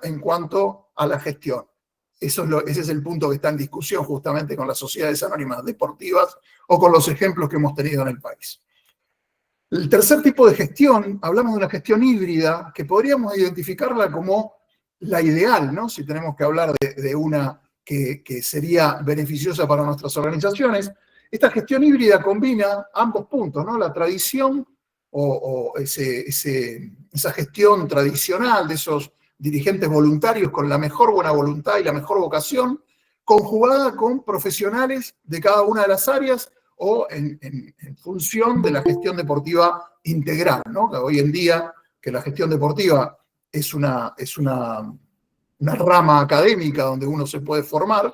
en cuanto a la gestión. Ese es el punto que está en discusión justamente con las sociedades anónimas deportivas o con los ejemplos que hemos tenido en el país. El tercer tipo de gestión, hablamos de una gestión híbrida, que podríamos identificarla como la ideal, ¿no? Si tenemos que hablar de una que sería beneficiosa para nuestras organizaciones. Esta gestión híbrida combina ambos puntos, ¿no? La tradición o esa gestión tradicional de esos dirigentes voluntarios con la mejor buena voluntad y la mejor vocación, conjugada con profesionales de cada una de las áreas o en función de la gestión deportiva integral, ¿no? Que hoy en día, que la gestión deportiva es una rama académica donde uno se puede formar,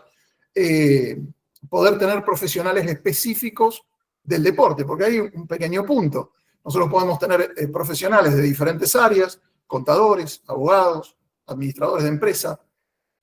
poder tener profesionales específicos del deporte, porque hay un pequeño punto. Nosotros podemos tener profesionales de diferentes áreas, contadores, abogados, administradores de empresa.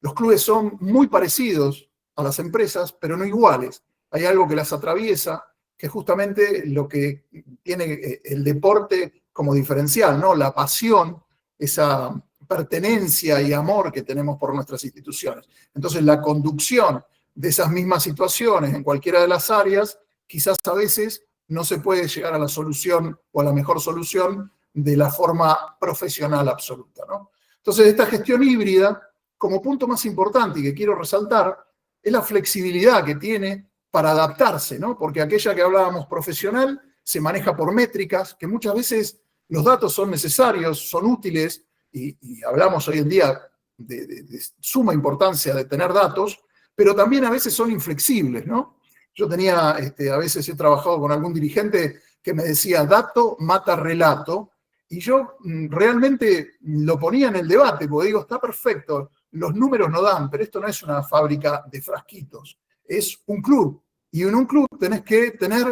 Los clubes son muy parecidos a las empresas, pero no iguales. Hay algo que las atraviesa, que es justamente lo que tiene el deporte como diferencial, ¿no? La pasión, esa pertenencia y amor que tenemos por nuestras instituciones. Entonces, la conducción de esas mismas situaciones en cualquiera de las áreas, quizás a veces no se puede llegar a la solución o a la mejor solución de la forma profesional absoluta, ¿no? Entonces, esta gestión híbrida, como punto más importante y que quiero resaltar, es la flexibilidad que tiene para adaptarse, ¿no? Porque aquella que hablábamos profesional se maneja por métricas, que muchas veces los datos son necesarios, son útiles, y hablamos hoy en día de suma importancia de tener datos, pero también a veces son inflexibles, ¿no? Yo a veces he trabajado con algún dirigente que me decía, dato mata relato, y yo realmente lo ponía en el debate, porque digo, está perfecto, los números no dan, pero esto no es una fábrica de frasquitos, es un club, y en un club tenés que tener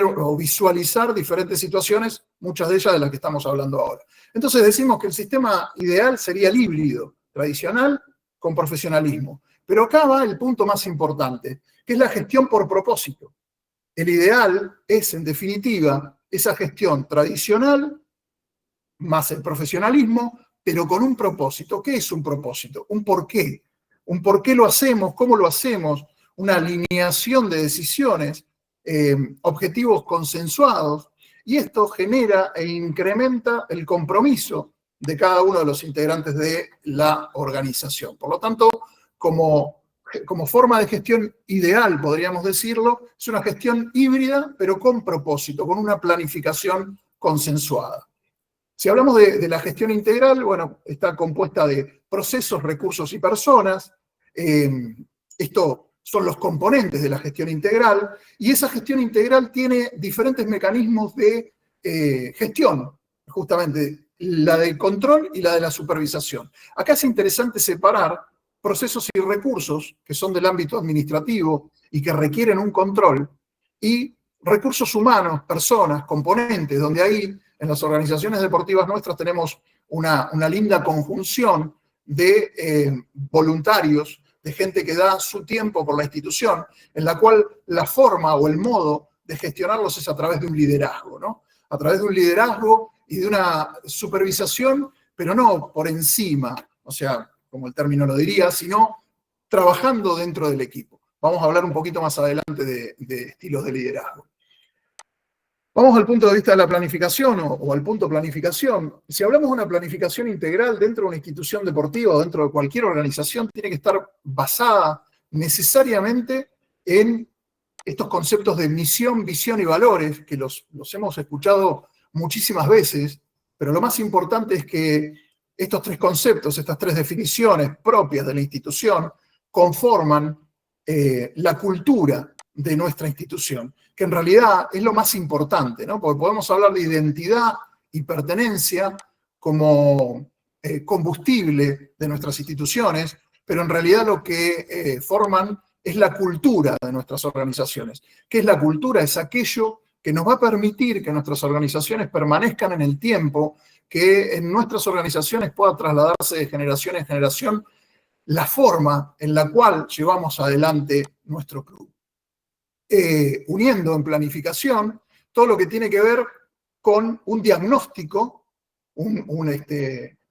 o visualizar diferentes situaciones, muchas de ellas de las que estamos hablando ahora. Entonces decimos que el sistema ideal sería el híbrido, tradicional con profesionalismo. Pero acá va el punto más importante, que es la gestión por propósito. El ideal es, en definitiva, esa gestión tradicional más el profesionalismo, pero con un propósito. ¿Qué es un propósito? Un porqué. Un por qué lo hacemos, cómo lo hacemos, una alineación de decisiones, objetivos consensuados, y esto genera e incrementa el compromiso de cada uno de los integrantes de la organización. Por lo tanto, como forma de gestión ideal, podríamos decirlo, es una gestión híbrida, pero con propósito, con una planificación consensuada. Si hablamos de la gestión integral, bueno, está compuesta de procesos, recursos y personas. Esto son los componentes de la gestión integral, y esa gestión integral tiene diferentes mecanismos de gestión, justamente la del control y la de la supervisación. Acá es interesante separar procesos y recursos que son del ámbito administrativo y que requieren un control, y recursos humanos, personas, componentes, donde ahí en las organizaciones deportivas nuestras tenemos una linda conjunción de voluntarios, de gente que da su tiempo por la institución, en la cual la forma o el modo de gestionarlos es a través de un liderazgo, ¿no? A través de un liderazgo y de una supervisación, pero no por encima, o sea, como el término lo diría, sino trabajando dentro del equipo. Vamos a hablar un poquito más adelante de estilos de liderazgo. Vamos al punto de vista de la planificación o al punto planificación. Si hablamos de una planificación integral dentro de una institución deportiva o dentro de cualquier organización, tiene que estar basada necesariamente en estos conceptos de misión, visión y valores, que los hemos escuchado muchísimas veces, pero lo más importante es que estos tres conceptos, estas tres definiciones propias de la institución, conforman la cultura de nuestra institución, que en realidad es lo más importante, ¿no? Porque podemos hablar de identidad y pertenencia como combustible de nuestras instituciones, pero en realidad lo que forman es la cultura de nuestras organizaciones. ¿Qué es la cultura? Es aquello que nos va a permitir que nuestras organizaciones permanezcan en el tiempo, que en nuestras organizaciones pueda trasladarse de generación en generación la forma en la cual llevamos adelante nuestro club. Uniendo en planificación todo lo que tiene que ver con un diagnóstico,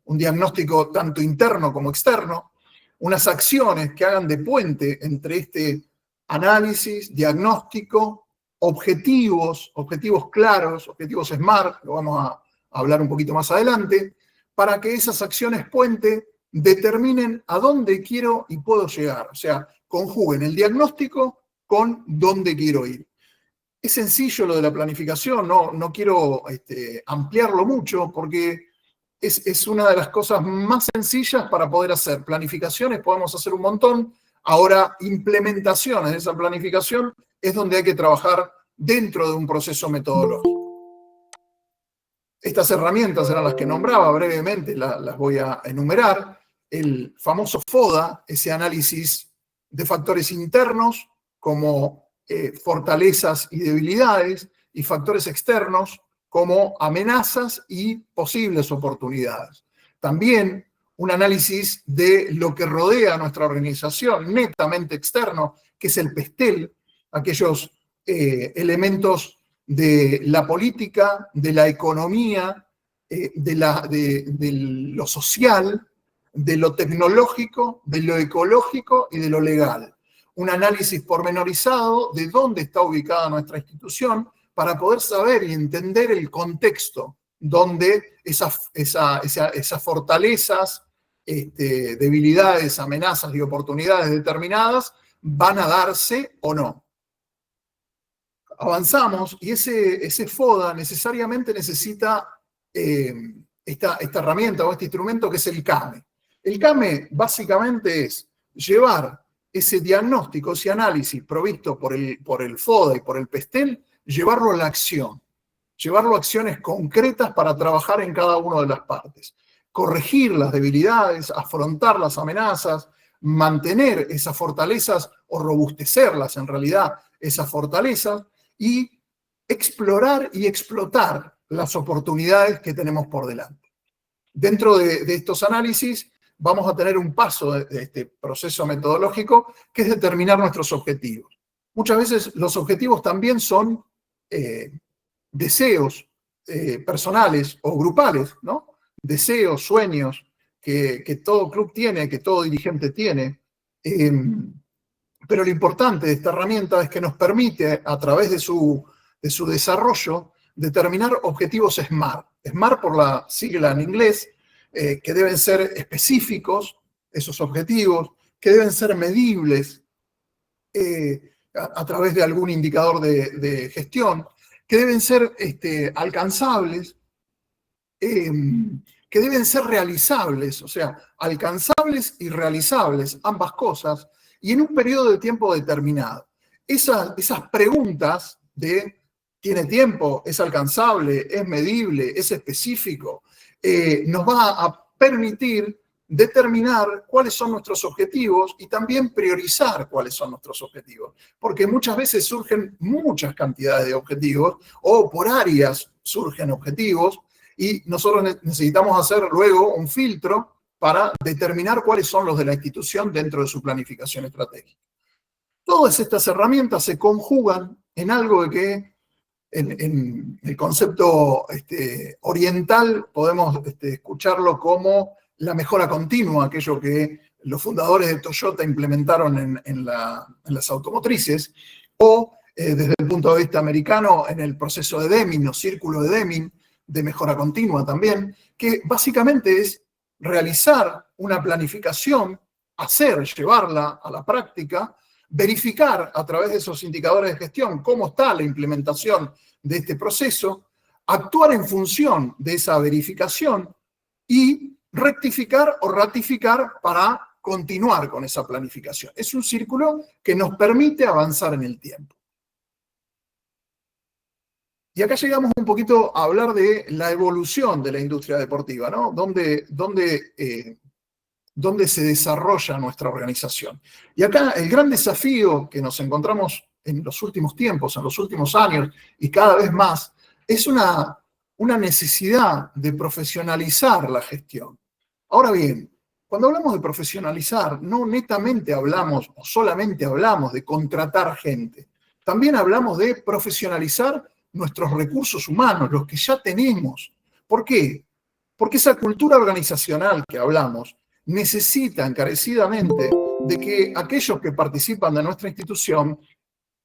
un diagnóstico tanto interno como externo, unas acciones que hagan de puente entre este análisis, diagnóstico, objetivos claros, objetivos SMART, lo vamos a hablar un poquito más adelante, para que esas acciones puente determinen a dónde quiero y puedo llegar. O sea, conjuguen el diagnóstico con dónde quiero ir. Es sencillo lo de la planificación, no quiero ampliarlo mucho porque es una de las cosas más sencillas para poder hacer. Planificaciones podemos hacer un montón. Ahora, implementaciones de esa planificación es donde hay que trabajar dentro de un proceso metodológico. Estas herramientas eran las que nombraba brevemente, las voy a enumerar. El famoso FODA, ese análisis de factores internos como fortalezas y debilidades, y factores externos como amenazas y posibles oportunidades. También un análisis de lo que rodea a nuestra organización, netamente externo, que es el PESTEL, aquellos elementos de la política, de la economía, de lo social, de lo tecnológico, de lo ecológico y de lo legal. Un análisis pormenorizado de dónde está ubicada nuestra institución para poder saber y entender el contexto donde esas fortalezas, debilidades, amenazas y oportunidades determinadas van a darse o no. Avanzamos y ese FODA necesariamente necesita esta herramienta o este instrumento que es el CAME. El CAME básicamente es llevar ese diagnóstico, ese análisis provisto por el FODA y por el PESTEL, llevarlo a la acción, llevarlo a acciones concretas para trabajar en cada una de las partes, corregir las debilidades, afrontar las amenazas, mantener esas fortalezas o robustecerlas en realidad, esas fortalezas, y explorar y explotar las oportunidades que tenemos por delante. Dentro de estos análisis vamos a tener un paso de este proceso metodológico que es determinar nuestros objetivos. Muchas veces los objetivos también son deseos personales o grupales, ¿no? Deseos, sueños que todo club tiene, que todo dirigente tiene. Pero lo importante de esta herramienta es que nos permite, a través de su desarrollo, determinar objetivos SMART. SMART por la sigla en inglés, que deben ser específicos, esos objetivos, que deben ser medibles a través de algún indicador de gestión, que deben ser alcanzables, que deben ser realizables, o sea, alcanzables y realizables, ambas cosas, y en un periodo de tiempo determinado. Esas preguntas de ¿tiene tiempo? ¿Es alcanzable? ¿Es medible? ¿Es específico? Nos va a permitir determinar cuáles son nuestros objetivos y también priorizar cuáles son nuestros objetivos. Porque muchas veces surgen muchas cantidades de objetivos o por áreas surgen objetivos y nosotros necesitamos hacer luego un filtro para determinar cuáles son los de la institución dentro de su planificación estratégica. Todas estas herramientas se conjugan en algo que en el concepto oriental podemos escucharlo como la mejora continua, aquello que los fundadores de Toyota implementaron en las automotrices, o desde el punto de vista americano en el proceso de Deming, o círculo de Deming, de mejora continua también, que básicamente es realizar una planificación, llevarla a la práctica, verificar a través de esos indicadores de gestión cómo está la implementación de este proceso, actuar en función de esa verificación y rectificar o ratificar para continuar con esa planificación. Es un círculo que nos permite avanzar en el tiempo. Y acá llegamos un poquito a hablar de la evolución de la industria deportiva, ¿no? Dónde se desarrolla nuestra organización. Y acá el gran desafío que nos encontramos en los últimos tiempos, en los últimos años, y cada vez más, es una necesidad de profesionalizar la gestión. Ahora bien, cuando hablamos de profesionalizar, no netamente hablamos o solamente hablamos de contratar gente. También hablamos de profesionalizar nuestros recursos humanos, los que ya tenemos. ¿Por qué? Porque esa cultura organizacional que hablamos necesita encarecidamente de que aquellos que participan de nuestra institución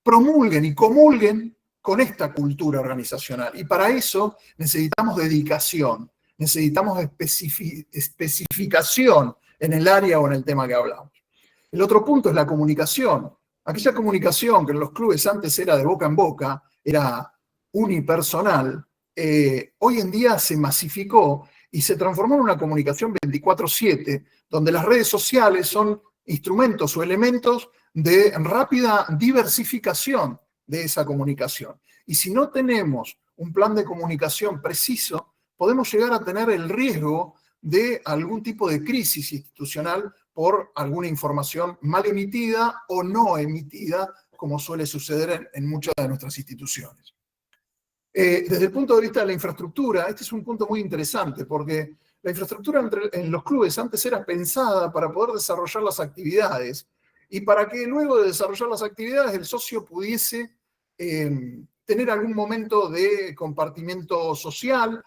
promulguen y comulguen con esta cultura organizacional. Y para eso necesitamos dedicación, necesitamos especificación en el área o en el tema que hablamos. El otro punto es la comunicación. Aquella comunicación que en los clubes antes era de boca en boca, era unipersonal, hoy en día se masificó y se transformó en una comunicación 24/7, donde las redes sociales son instrumentos o elementos de rápida diversificación de esa comunicación. Y si no tenemos un plan de comunicación preciso, podemos llegar a tener el riesgo de algún tipo de crisis institucional por alguna información mal emitida o no emitida, como suele suceder en muchas de nuestras instituciones. Desde el punto de vista de la infraestructura, este es un punto muy interesante, porque la infraestructura en los clubes antes era pensada para poder desarrollar las actividades y para que luego de desarrollar las actividades el socio pudiese tener algún momento de compartimiento social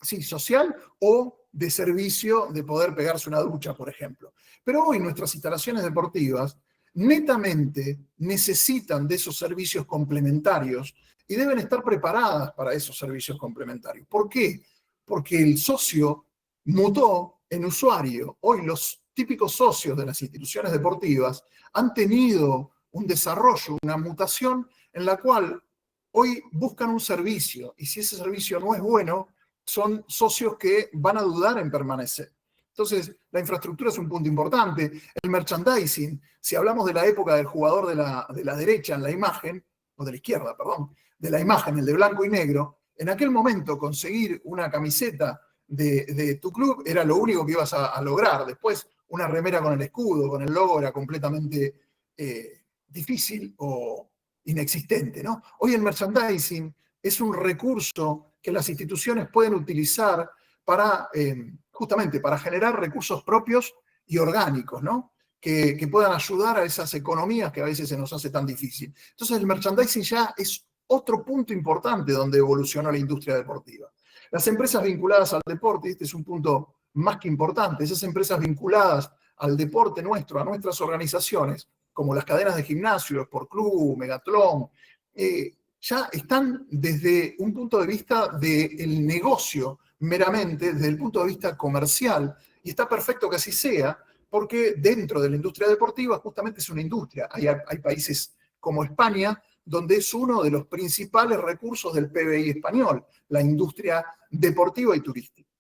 social o de servicio de poder pegarse una ducha, por ejemplo. Pero hoy nuestras instalaciones deportivas netamente necesitan de esos servicios complementarios y deben estar preparadas para esos servicios complementarios. ¿Por qué? Porque el socio mutó en usuario. Hoy los típicos socios de las instituciones deportivas han tenido un desarrollo, una mutación en la cual hoy buscan un servicio y si ese servicio no es bueno, son socios que van a dudar en permanecer. Entonces, la infraestructura es un punto importante. El merchandising, si hablamos de la época del jugador de la derecha en la imagen, o de la izquierda, perdón, de la imagen, el de blanco y negro, en aquel momento conseguir una camiseta de tu club era lo único que ibas a lograr. Después, una remera con el escudo, con el logo, era completamente difícil o inexistente, ¿no? Hoy el merchandising es un recurso que las instituciones pueden utilizar para, justamente, para generar recursos propios y orgánicos, ¿no? Que puedan ayudar a esas economías que a veces se nos hace tan difícil. Entonces el merchandising ya es otro punto importante donde evolucionó la industria deportiva. Las empresas vinculadas al deporte, este es un punto más que importante, esas empresas vinculadas al deporte nuestro, a nuestras organizaciones, como las cadenas de gimnasio, Sport Club, Megatlón, ya están desde un punto de vista del negocio meramente, desde el punto de vista comercial, y está perfecto que así sea, porque dentro de la industria deportiva justamente es una industria. Hay países como España, donde es uno de los principales recursos del PBI español, la industria deportiva y turística.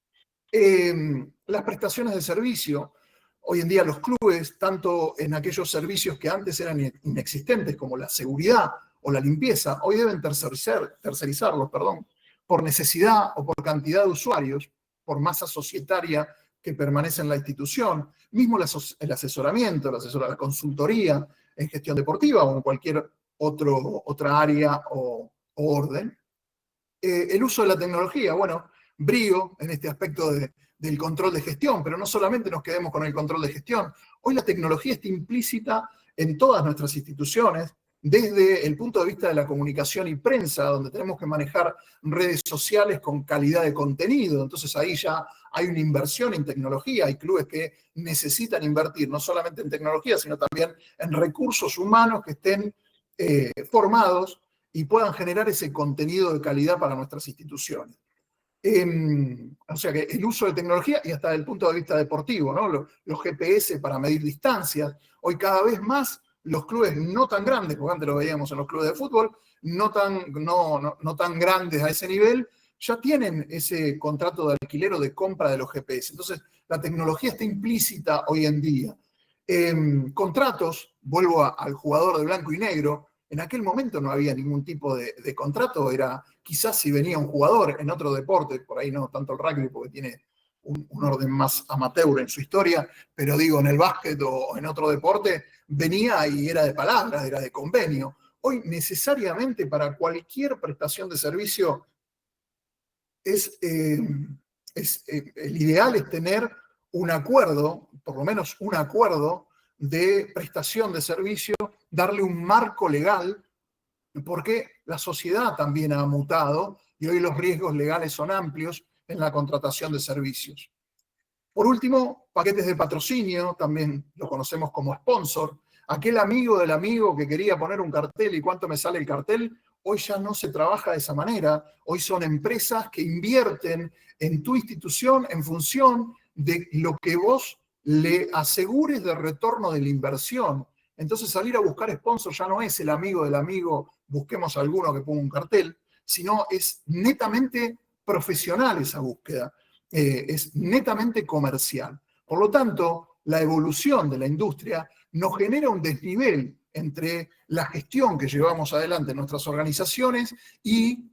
Las prestaciones de servicio, hoy en día los clubes, tanto en aquellos servicios que antes eran inexistentes, como la seguridad o la limpieza, hoy deben tercerizarlos, por necesidad o por cantidad de usuarios, por masa societaria que permanece en la institución, mismo el asesoramiento, la consultoría en gestión deportiva o en cualquier otra área o orden. El uso de la tecnología, bueno, brío en este aspecto del control de gestión, pero no solamente nos quedemos con el control de gestión. Hoy la tecnología está implícita en todas nuestras instituciones, desde el punto de vista de la comunicación y prensa, donde tenemos que manejar redes sociales con calidad de contenido. Entonces ahí ya hay una inversión en tecnología. Hay clubes que necesitan invertir no solamente en tecnología, sino también en recursos humanos que estén formados y puedan generar ese contenido de calidad para nuestras instituciones. O sea que el uso de tecnología y hasta desde el punto de vista deportivo, ¿no? Los GPS para medir distancias. Hoy cada vez más los clubes no tan grandes, porque antes lo veíamos en los clubes de fútbol, no tan grandes a ese nivel, ya tienen ese contrato de alquiler o de compra de los GPS. Entonces, la tecnología está implícita hoy en día. Contratos, vuelvo al jugador de blanco y negro, en aquel momento no había ningún tipo de contrato, era quizás si venía un jugador en otro deporte, por ahí no tanto el rugby porque tiene un orden más amateur en su historia, pero digo, en el básquet o en otro deporte, venía y era de palabras, era de convenio. Hoy necesariamente para cualquier prestación de servicio el ideal es tener un acuerdo, por lo menos un acuerdo de prestación de servicio, darle un marco legal, porque la sociedad también ha mutado y hoy los riesgos legales son amplios en la contratación de servicios. Por último, paquetes de patrocinio, también lo conocemos como sponsor. Aquel amigo del amigo que quería poner un cartel y cuánto me sale el cartel, hoy ya no se trabaja de esa manera. Hoy son empresas que invierten en tu institución en función de lo que vos le asegures de retorno de la inversión. Entonces salir a buscar sponsor ya no es el amigo del amigo, busquemos a alguno que ponga un cartel, sino es netamente profesional esa búsqueda. Es netamente comercial. Por lo tanto, la evolución de la industria nos genera un desnivel entre la gestión que llevamos adelante en nuestras organizaciones y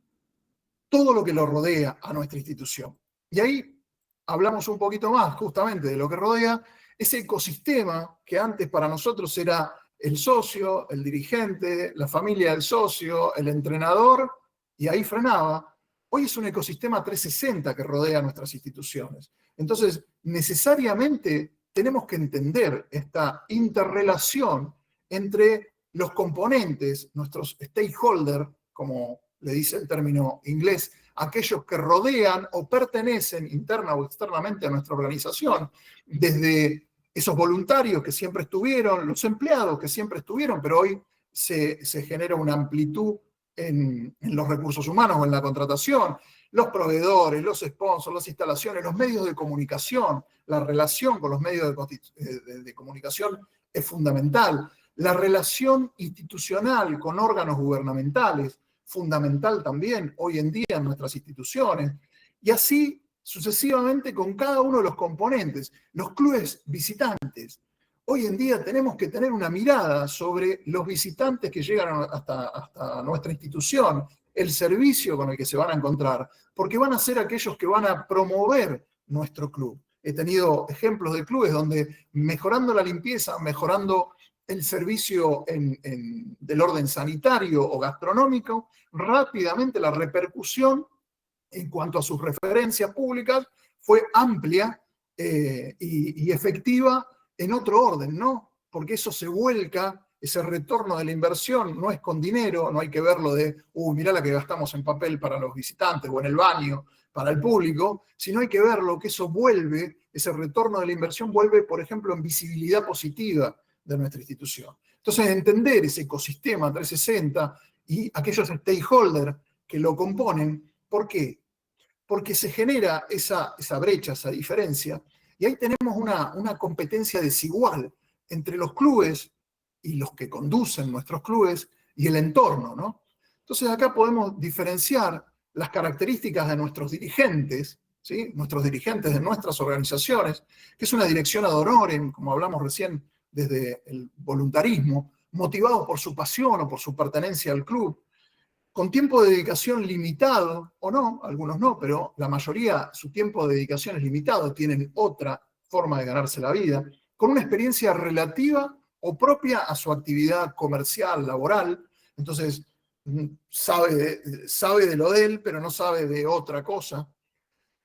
todo lo que lo rodea a nuestra institución. Y ahí hablamos un poquito más justamente de lo que rodea ese ecosistema que antes para nosotros era el socio, el dirigente, la familia del socio, el entrenador, y ahí frenaba. Hoy es un ecosistema 360 que rodea nuestras instituciones. Entonces, necesariamente tenemos que entender esta interrelación entre los componentes, nuestros stakeholders, como le dice el término inglés, aquellos que rodean o pertenecen interna o externamente a nuestra organización, desde esos voluntarios que siempre estuvieron, los empleados que siempre estuvieron, pero hoy se genera una amplitud en los recursos humanos o en la contratación, los proveedores, los sponsors, las instalaciones, los medios de comunicación. La relación con los medios de comunicación es fundamental. La relación institucional con órganos gubernamentales, fundamental también hoy en día en nuestras instituciones. Y así sucesivamente con cada uno de los componentes. Los clubes visitantes. Hoy en día tenemos que tener una mirada sobre los visitantes que llegan hasta nuestra institución, el servicio con el que se van a encontrar, porque van a ser aquellos que van a promover nuestro club. He tenido ejemplos de clubes donde mejorando la limpieza, mejorando el servicio del orden sanitario o gastronómico, rápidamente la repercusión en cuanto a sus referencias públicas fue amplia y efectiva en otro orden, ¿no? Porque eso se vuelca, ese retorno de la inversión no es con dinero, no hay que verlo de, mirá la que gastamos en papel para los visitantes o en el baño para el público, sino hay que verlo que eso vuelve, ese retorno de la inversión vuelve, por ejemplo, en visibilidad positiva de nuestra institución. Entonces, entender ese ecosistema 360 y aquellos stakeholders que lo componen, ¿por qué? Porque se genera esa brecha, esa diferencia, y ahí tenemos una competencia desigual entre los clubes y los que conducen nuestros clubes y el entorno, ¿no? Entonces acá podemos diferenciar las características de nuestros dirigentes, ¿sí? Nuestros dirigentes de nuestras organizaciones, que es una dirección ad honorem, como hablamos recién, desde el voluntarismo, motivados por su pasión o por su pertenencia al club, con tiempo de dedicación limitado, o no, algunos no, pero la mayoría su tiempo de dedicación es limitado, tienen otra forma de ganarse la vida, con una experiencia relativa o propia a su actividad comercial, laboral, entonces sabe de lo de él, pero no sabe de otra cosa.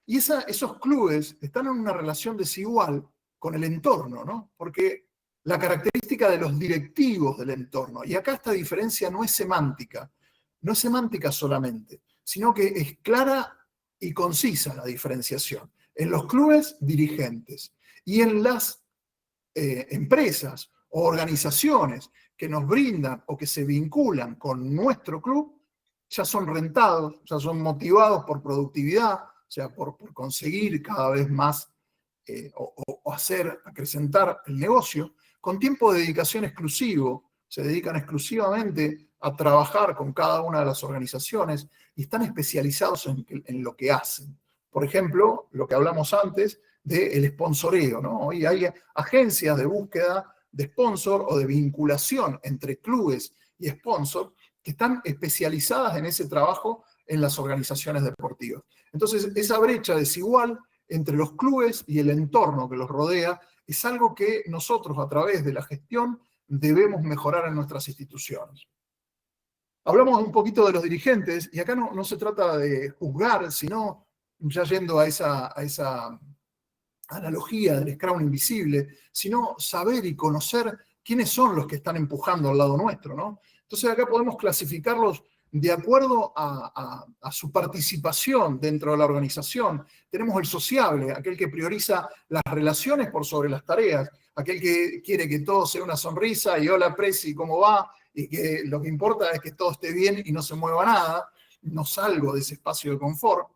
Y esos clubes están en una relación desigual con el entorno, ¿no? Porque la característica de los directivos del entorno, y acá esta diferencia no es semántica solamente, sino que es clara y concisa la diferenciación. En los clubes, dirigentes, y en las empresas o organizaciones que nos brindan o que se vinculan con nuestro club, ya son rentados, ya son motivados por productividad, o sea, por conseguir cada vez más o acrecentar el negocio, con tiempo de dedicación exclusivo, se dedican exclusivamente a trabajar con cada una de las organizaciones y están especializados en lo que hacen. Por ejemplo, lo que hablamos antes del sponsoreo, ¿no? Hoy hay agencias de búsqueda de sponsor o de vinculación entre clubes y sponsor que están especializadas en ese trabajo en las organizaciones deportivas. Entonces, esa brecha desigual entre los clubes y el entorno que los rodea es algo que nosotros a través de la gestión debemos mejorar en nuestras instituciones. Hablamos un poquito de los dirigentes y acá no se trata de juzgar, sino ya yendo a esa analogía del Scrum invisible, sino saber y conocer quiénes son los que están empujando al lado nuestro, ¿no? Entonces acá podemos clasificarlos de acuerdo a su participación dentro de la organización. Tenemos el sociable, aquel que prioriza las relaciones por sobre las tareas, aquel que quiere que todo sea una sonrisa y hola Presi, ¿cómo va? Y que lo que importa es que todo esté bien y no se mueva nada, no salgo de ese espacio de confort.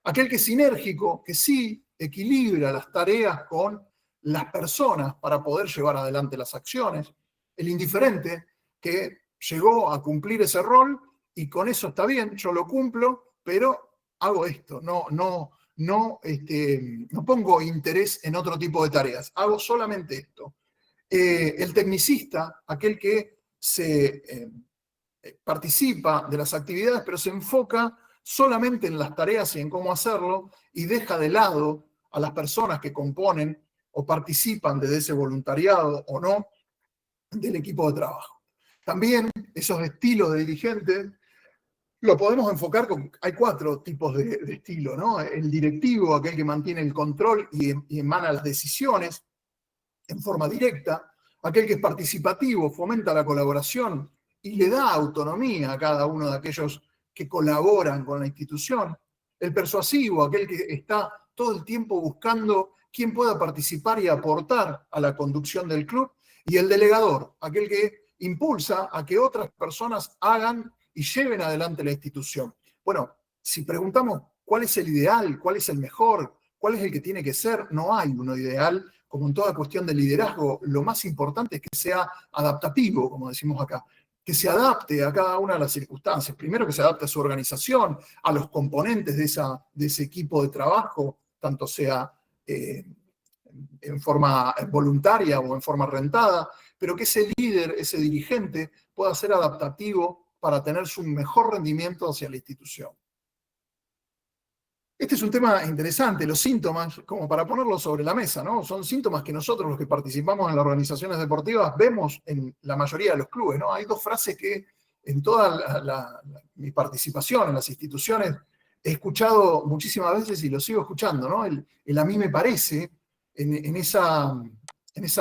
Aquel que es sinérgico, que sí equilibra las tareas con las personas para poder llevar adelante las acciones. El indiferente, que llegó a cumplir ese rol y con eso está bien, yo lo cumplo, pero hago esto, no pongo interés en otro tipo de tareas, hago solamente esto. El tecnicista, aquel que participa de las actividades, pero se enfoca solamente en las tareas y en cómo hacerlo, y deja de lado a las personas que componen o participan de ese voluntariado o no del equipo de trabajo. También esos estilos de dirigentes lo podemos enfocar con, hay 4 tipos de estilo, ¿no? El directivo, aquel que mantiene el control y emana las decisiones en forma directa, aquel que es participativo, fomenta la colaboración y le da autonomía a cada uno de aquellos que colaboran con la institución. El persuasivo, aquel que está todo el tiempo buscando quién pueda participar y aportar a la conducción del club. Y el delegador, aquel que impulsa a que otras personas hagan y lleven adelante la institución. Bueno, si preguntamos cuál es el ideal, cuál es el mejor, cuál es el que tiene que ser, no hay uno ideal. Como en toda cuestión de liderazgo, lo más importante es que sea adaptativo, como decimos acá, que se adapte a cada una de las circunstancias. Primero que se adapte a su organización, a los componentes de ese equipo de trabajo, tanto sea en forma voluntaria o en forma rentada, pero que ese líder, ese dirigente, pueda ser adaptativo para tener su mejor rendimiento hacia la institución. Este es un tema interesante, los síntomas, como para ponerlo sobre la mesa, ¿no? Son síntomas que nosotros, los que participamos en las organizaciones deportivas, vemos en la mayoría de los clubes, ¿no? Hay 2 frases que en toda mi participación en las instituciones he escuchado muchísimas veces y lo sigo escuchando, ¿no? El a mí me parece, en esa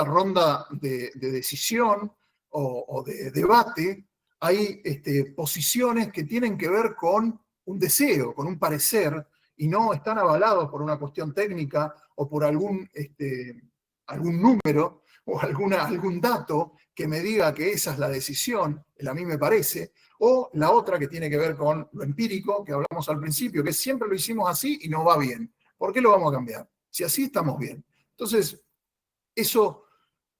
ronda de decisión o de debate, hay posiciones que tienen que ver con un deseo, con un parecer, y no están avalados por una cuestión técnica o por algún número o algún dato que me diga que esa es la decisión, a mí me parece, o la otra que tiene que ver con lo empírico, que hablamos al principio, que siempre lo hicimos así y no va bien. ¿Por qué lo vamos a cambiar? Si así estamos bien. Entonces, eso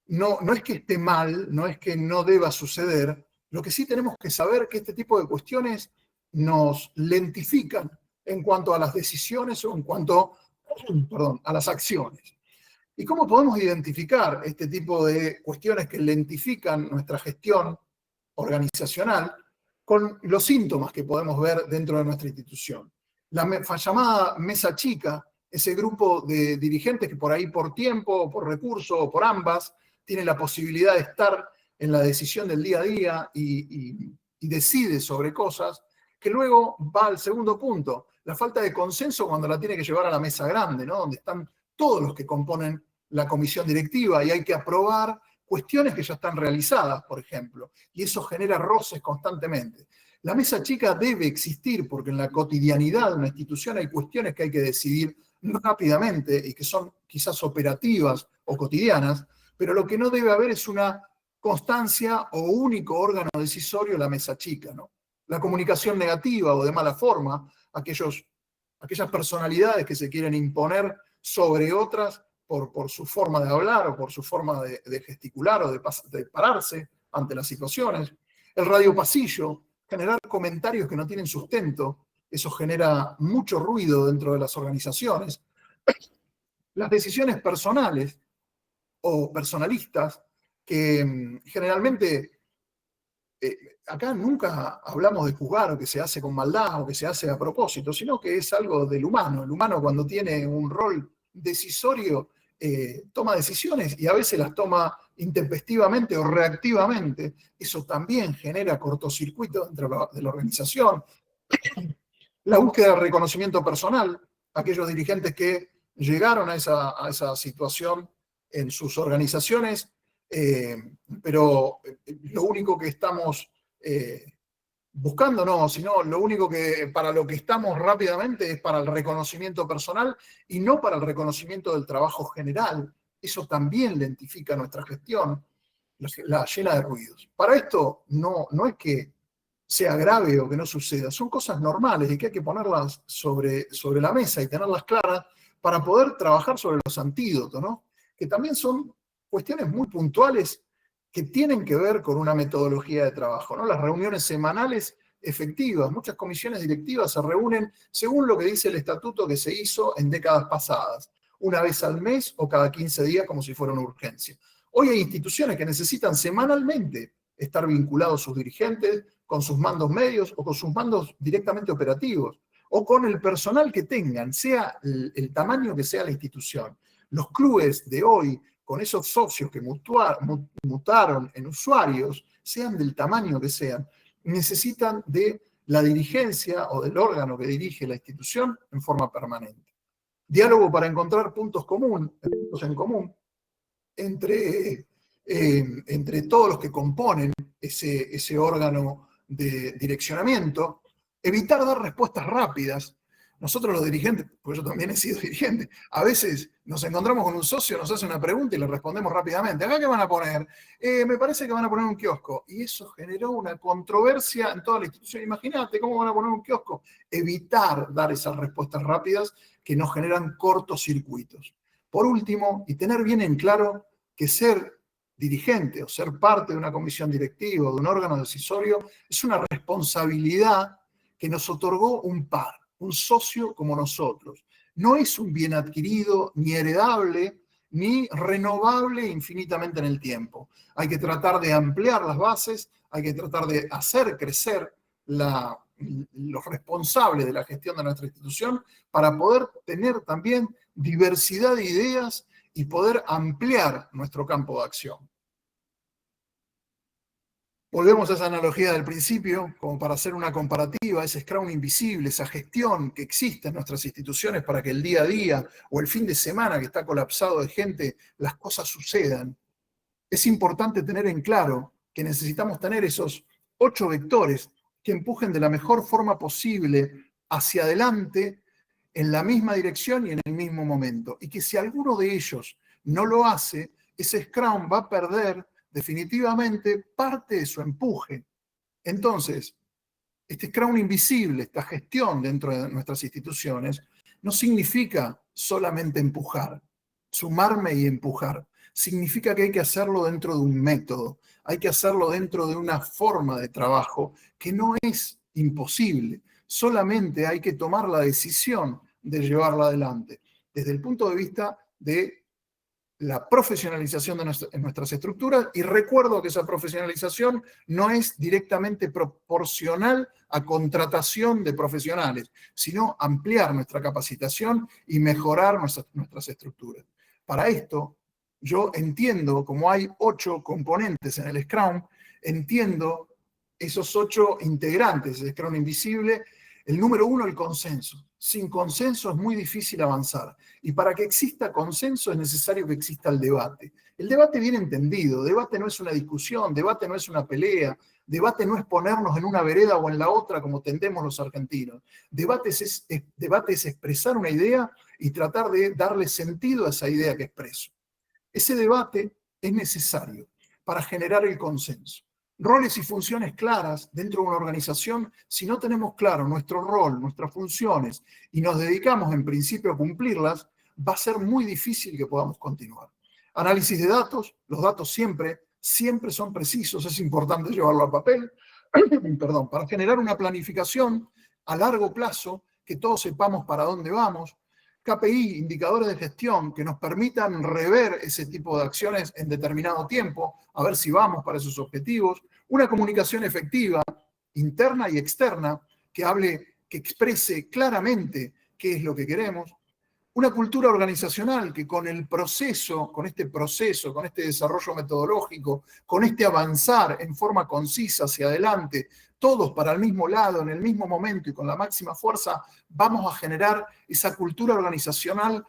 no es que esté mal, no es que no deba suceder, lo que sí tenemos que saber es que este tipo de cuestiones nos lentifican en cuanto a las decisiones o en cuanto, a las acciones. ¿Y cómo podemos identificar este tipo de cuestiones que lentifican nuestra gestión organizacional con los síntomas que podemos ver dentro de nuestra institución? La llamada mesa chica, ese grupo de dirigentes que por ahí por tiempo, por recurso o por ambas, tiene la posibilidad de estar en la decisión del día a día y decide sobre cosas, que luego va al segundo punto, la falta de consenso cuando la tiene que llevar a la mesa grande, ¿no? Donde están todos los que componen la comisión directiva y hay que aprobar cuestiones que ya están realizadas, por ejemplo, y eso genera roces constantemente. La mesa chica debe existir porque en la cotidianidad de una institución hay cuestiones que hay que decidir rápidamente y que son quizás operativas o cotidianas, pero lo que no debe haber es una constancia o único órgano decisorio, la mesa chica, ¿no? La comunicación negativa o de mala forma, aquellas personalidades que se quieren imponer sobre otras por su forma de hablar o por su forma de gesticular o de pararse ante las situaciones. El radio pasillo, generar comentarios que no tienen sustento, eso genera mucho ruido dentro de las organizaciones. Las decisiones personales o personalistas, que generalmente acá nunca hablamos de juzgar o que se hace con maldad o que se hace a propósito, sino que es algo del humano. El humano cuando tiene un rol decisorio toma decisiones y a veces las toma intempestivamente o reactivamente. Eso también genera cortocircuito dentro de la organización. La búsqueda de reconocimiento personal, aquellos dirigentes que llegaron a esa situación en sus organizaciones, pero lo único que estamos buscando no, sino lo único que para lo que estamos rápidamente es para el reconocimiento personal y no para el reconocimiento del trabajo general. Eso también lentifica nuestra gestión, la llena de ruidos. Para esto no es que sea grave o que no suceda, son cosas normales y que hay que ponerlas sobre la mesa y tenerlas claras para poder trabajar sobre los antídotos, ¿no? Que también son cuestiones muy puntuales que tienen que ver con una metodología de trabajo, ¿no? Las reuniones semanales efectivas, muchas comisiones directivas se reúnen según lo que dice el estatuto que se hizo en décadas pasadas, una vez al mes o cada 15 días como si fuera una urgencia. Hoy hay instituciones que necesitan semanalmente estar vinculados sus dirigentes con sus mandos medios o con sus mandos directamente operativos, o con el personal que tengan, sea el tamaño que sea la institución. Los clubes de hoy, con esos socios que mutaron en usuarios, sean del tamaño que sean, necesitan de la dirigencia o del órgano que dirige la institución en forma permanente. Diálogo para encontrar puntos en común entre todos los que componen ese órgano de direccionamiento, evitar dar respuestas rápidas. Nosotros los dirigentes, porque yo también he sido dirigente, a veces nos encontramos con un socio, nos hace una pregunta y le respondemos rápidamente. ¿Acá qué van a poner? Me parece que van a poner un kiosco. Y eso generó una controversia en toda la institución. Imagínate cómo van a poner un kiosco. Evitar dar esas respuestas rápidas que nos generan cortocircuitos. Por último, y tener bien en claro que ser dirigente o ser parte de una comisión directiva o de un órgano decisorio es una responsabilidad que nos otorgó un par, un socio como nosotros. No es un bien adquirido, ni heredable, ni renovable infinitamente en el tiempo. Hay que tratar de ampliar las bases, hay que tratar de hacer crecer los responsables de la gestión de nuestra institución para poder tener también diversidad de ideas y poder ampliar nuestro campo de acción. Volvemos a esa analogía del principio, como para hacer una comparativa, ese Scrum invisible, esa gestión que existe en nuestras instituciones para que el día a día o el fin de semana que está colapsado de gente, las cosas sucedan. Es importante tener en claro que necesitamos tener esos 8 vectores que empujen de la mejor forma posible hacia adelante en la misma dirección y en el mismo momento. Y que si alguno de ellos no lo hace, ese Scrum va a perder definitivamente parte de su empuje. Entonces, este Scrum invisible, esta gestión dentro de nuestras instituciones, no significa solamente empujar, sumarme y empujar. Significa que hay que hacerlo dentro de un método, hay que hacerlo dentro de una forma de trabajo que no es imposible, solamente hay que tomar la decisión de llevarla adelante, desde el punto de vista de la profesionalización de nuestras estructuras, y recuerdo que esa profesionalización no es directamente proporcional a contratación de profesionales, sino ampliar nuestra capacitación y mejorar nuestras estructuras. Para esto, yo entiendo, como hay 8 componentes en el Scrum, entiendo esos 8 integrantes del Scrum invisible. El número 1, el consenso. Sin consenso es muy difícil avanzar. Y para que exista consenso es necesario que exista el debate. El debate bien entendido. Debate no es una discusión, debate no es una pelea, debate no es ponernos en una vereda o en la otra como tendemos los argentinos. Debate es expresar una idea y tratar de darle sentido a esa idea que expreso. Ese debate es necesario para generar el consenso. Roles y funciones claras dentro de una organización, si no tenemos claro nuestro rol, nuestras funciones, y nos dedicamos en principio a cumplirlas, va a ser muy difícil que podamos continuar. Análisis de datos, los datos siempre son precisos, es importante llevarlo a papel, perdón, para generar una planificación a largo plazo, que todos sepamos para dónde vamos. KPI, indicadores de gestión, que nos permitan rever ese tipo de acciones en determinado tiempo, a ver si vamos para esos objetivos. Una comunicación efectiva, interna y externa, que exprese claramente qué es lo que queremos. Una cultura organizacional que con este proceso, con este desarrollo metodológico, con este avanzar en forma concisa hacia adelante, todos para el mismo lado, en el mismo momento y con la máxima fuerza, vamos a generar esa cultura organizacional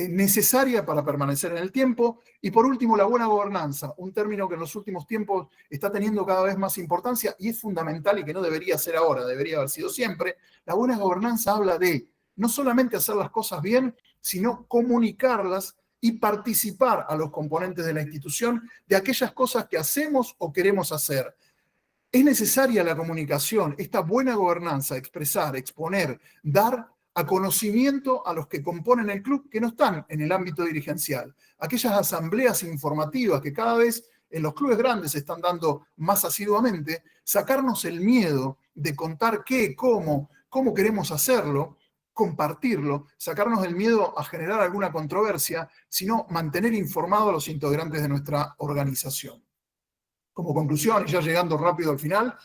necesaria para permanecer en el tiempo. Y por último, la buena gobernanza, un término que en los últimos tiempos está teniendo cada vez más importancia y es fundamental y que no debería ser ahora, debería haber sido siempre. La buena gobernanza habla de no solamente hacer las cosas bien, sino comunicarlas y participar a los componentes de la institución de aquellas cosas que hacemos o queremos hacer. Es necesaria la comunicación, esta buena gobernanza, expresar, exponer, dar a conocimiento a los que componen el club que no están en el ámbito dirigencial. Aquellas asambleas informativas que cada vez en los clubes grandes se están dando más asiduamente, sacarnos el miedo de contar qué, cómo queremos hacerlo, compartirlo, sacarnos el miedo a generar alguna controversia, sino mantener informados a los integrantes de nuestra organización. Como conclusión, y ya llegando rápido al final,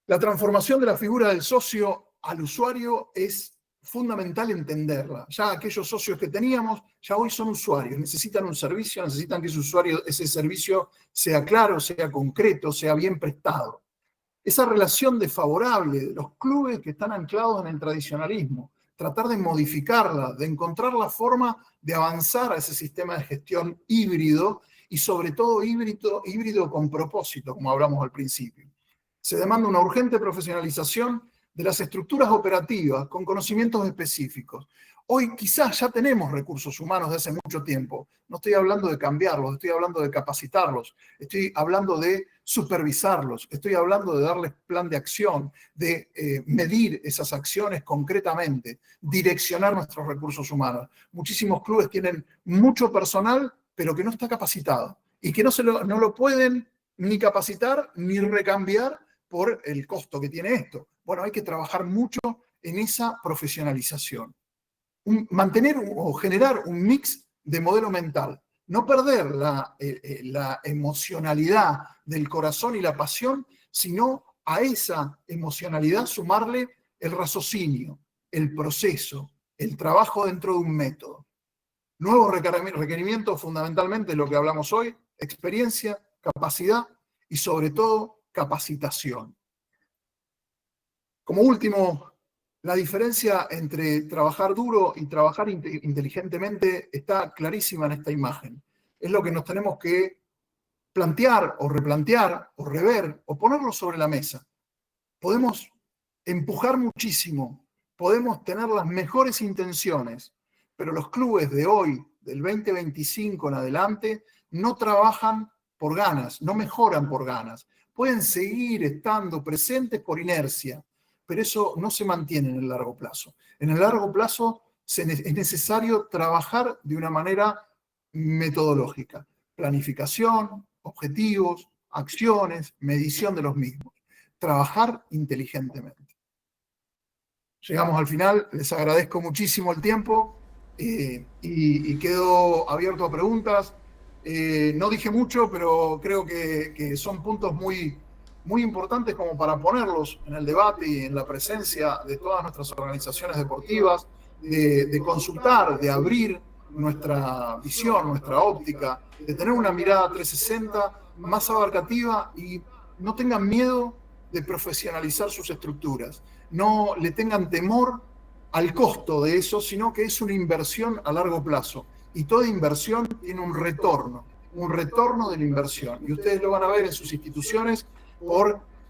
la transformación de la figura del socio al usuario es fundamental entenderla. Ya aquellos socios que teníamos, ya hoy son usuarios, necesitan un servicio, necesitan que ese servicio sea claro, sea concreto, sea bien prestado. Esa relación desfavorable de los clubes que están anclados en el tradicionalismo, tratar de modificarla, de encontrar la forma de avanzar a ese sistema de gestión híbrido y sobre todo híbrido con propósito, como hablamos al principio. Se demanda una urgente profesionalización de las estructuras operativas con conocimientos específicos. Hoy quizás ya tenemos recursos humanos de hace mucho tiempo. No estoy hablando de cambiarlos, estoy hablando de capacitarlos, estoy hablando de supervisarlos, estoy hablando de darles plan de acción, de medir esas acciones concretamente, direccionar nuestros recursos humanos. Muchísimos clubes tienen mucho personal, pero que no está capacitado y que no lo pueden ni capacitar ni recambiar por el costo que tiene esto. Bueno, hay que trabajar mucho en esa profesionalización. Mantener o generar un mix de modelo mental. No perder la emocionalidad del corazón y la pasión, sino a esa emocionalidad sumarle el raciocinio, el proceso, el trabajo dentro de un método. Nuevos requerimientos, fundamentalmente lo que hablamos hoy, experiencia, capacidad y sobre todo capacitación. Como último, la diferencia entre trabajar duro y trabajar inteligentemente está clarísima en esta imagen. Es lo que nos tenemos que plantear o replantear o rever o ponerlo sobre la mesa. Podemos empujar muchísimo, podemos tener las mejores intenciones, pero los clubes de hoy, del 2025 en adelante, no trabajan por ganas, no mejoran por ganas. Pueden seguir estando presentes por inercia, pero eso no se mantiene en el largo plazo. En el largo plazo es necesario trabajar de una manera metodológica. Planificación, objetivos, acciones, medición de los mismos. Trabajar inteligentemente. Llegamos al final, les agradezco muchísimo el tiempo y quedo abierto a preguntas. No dije mucho, pero creo que son puntos muy importantes como para ponerlos en el debate y en la presencia de todas nuestras organizaciones deportivas, de consultar, de abrir nuestra visión, nuestra óptica, de tener una mirada 360 más abarcativa y no tengan miedo de profesionalizar sus estructuras. No le tengan temor al costo de eso, sino que es una inversión a largo plazo. Y toda inversión tiene un retorno de la inversión. Y ustedes lo van a ver en sus instituciones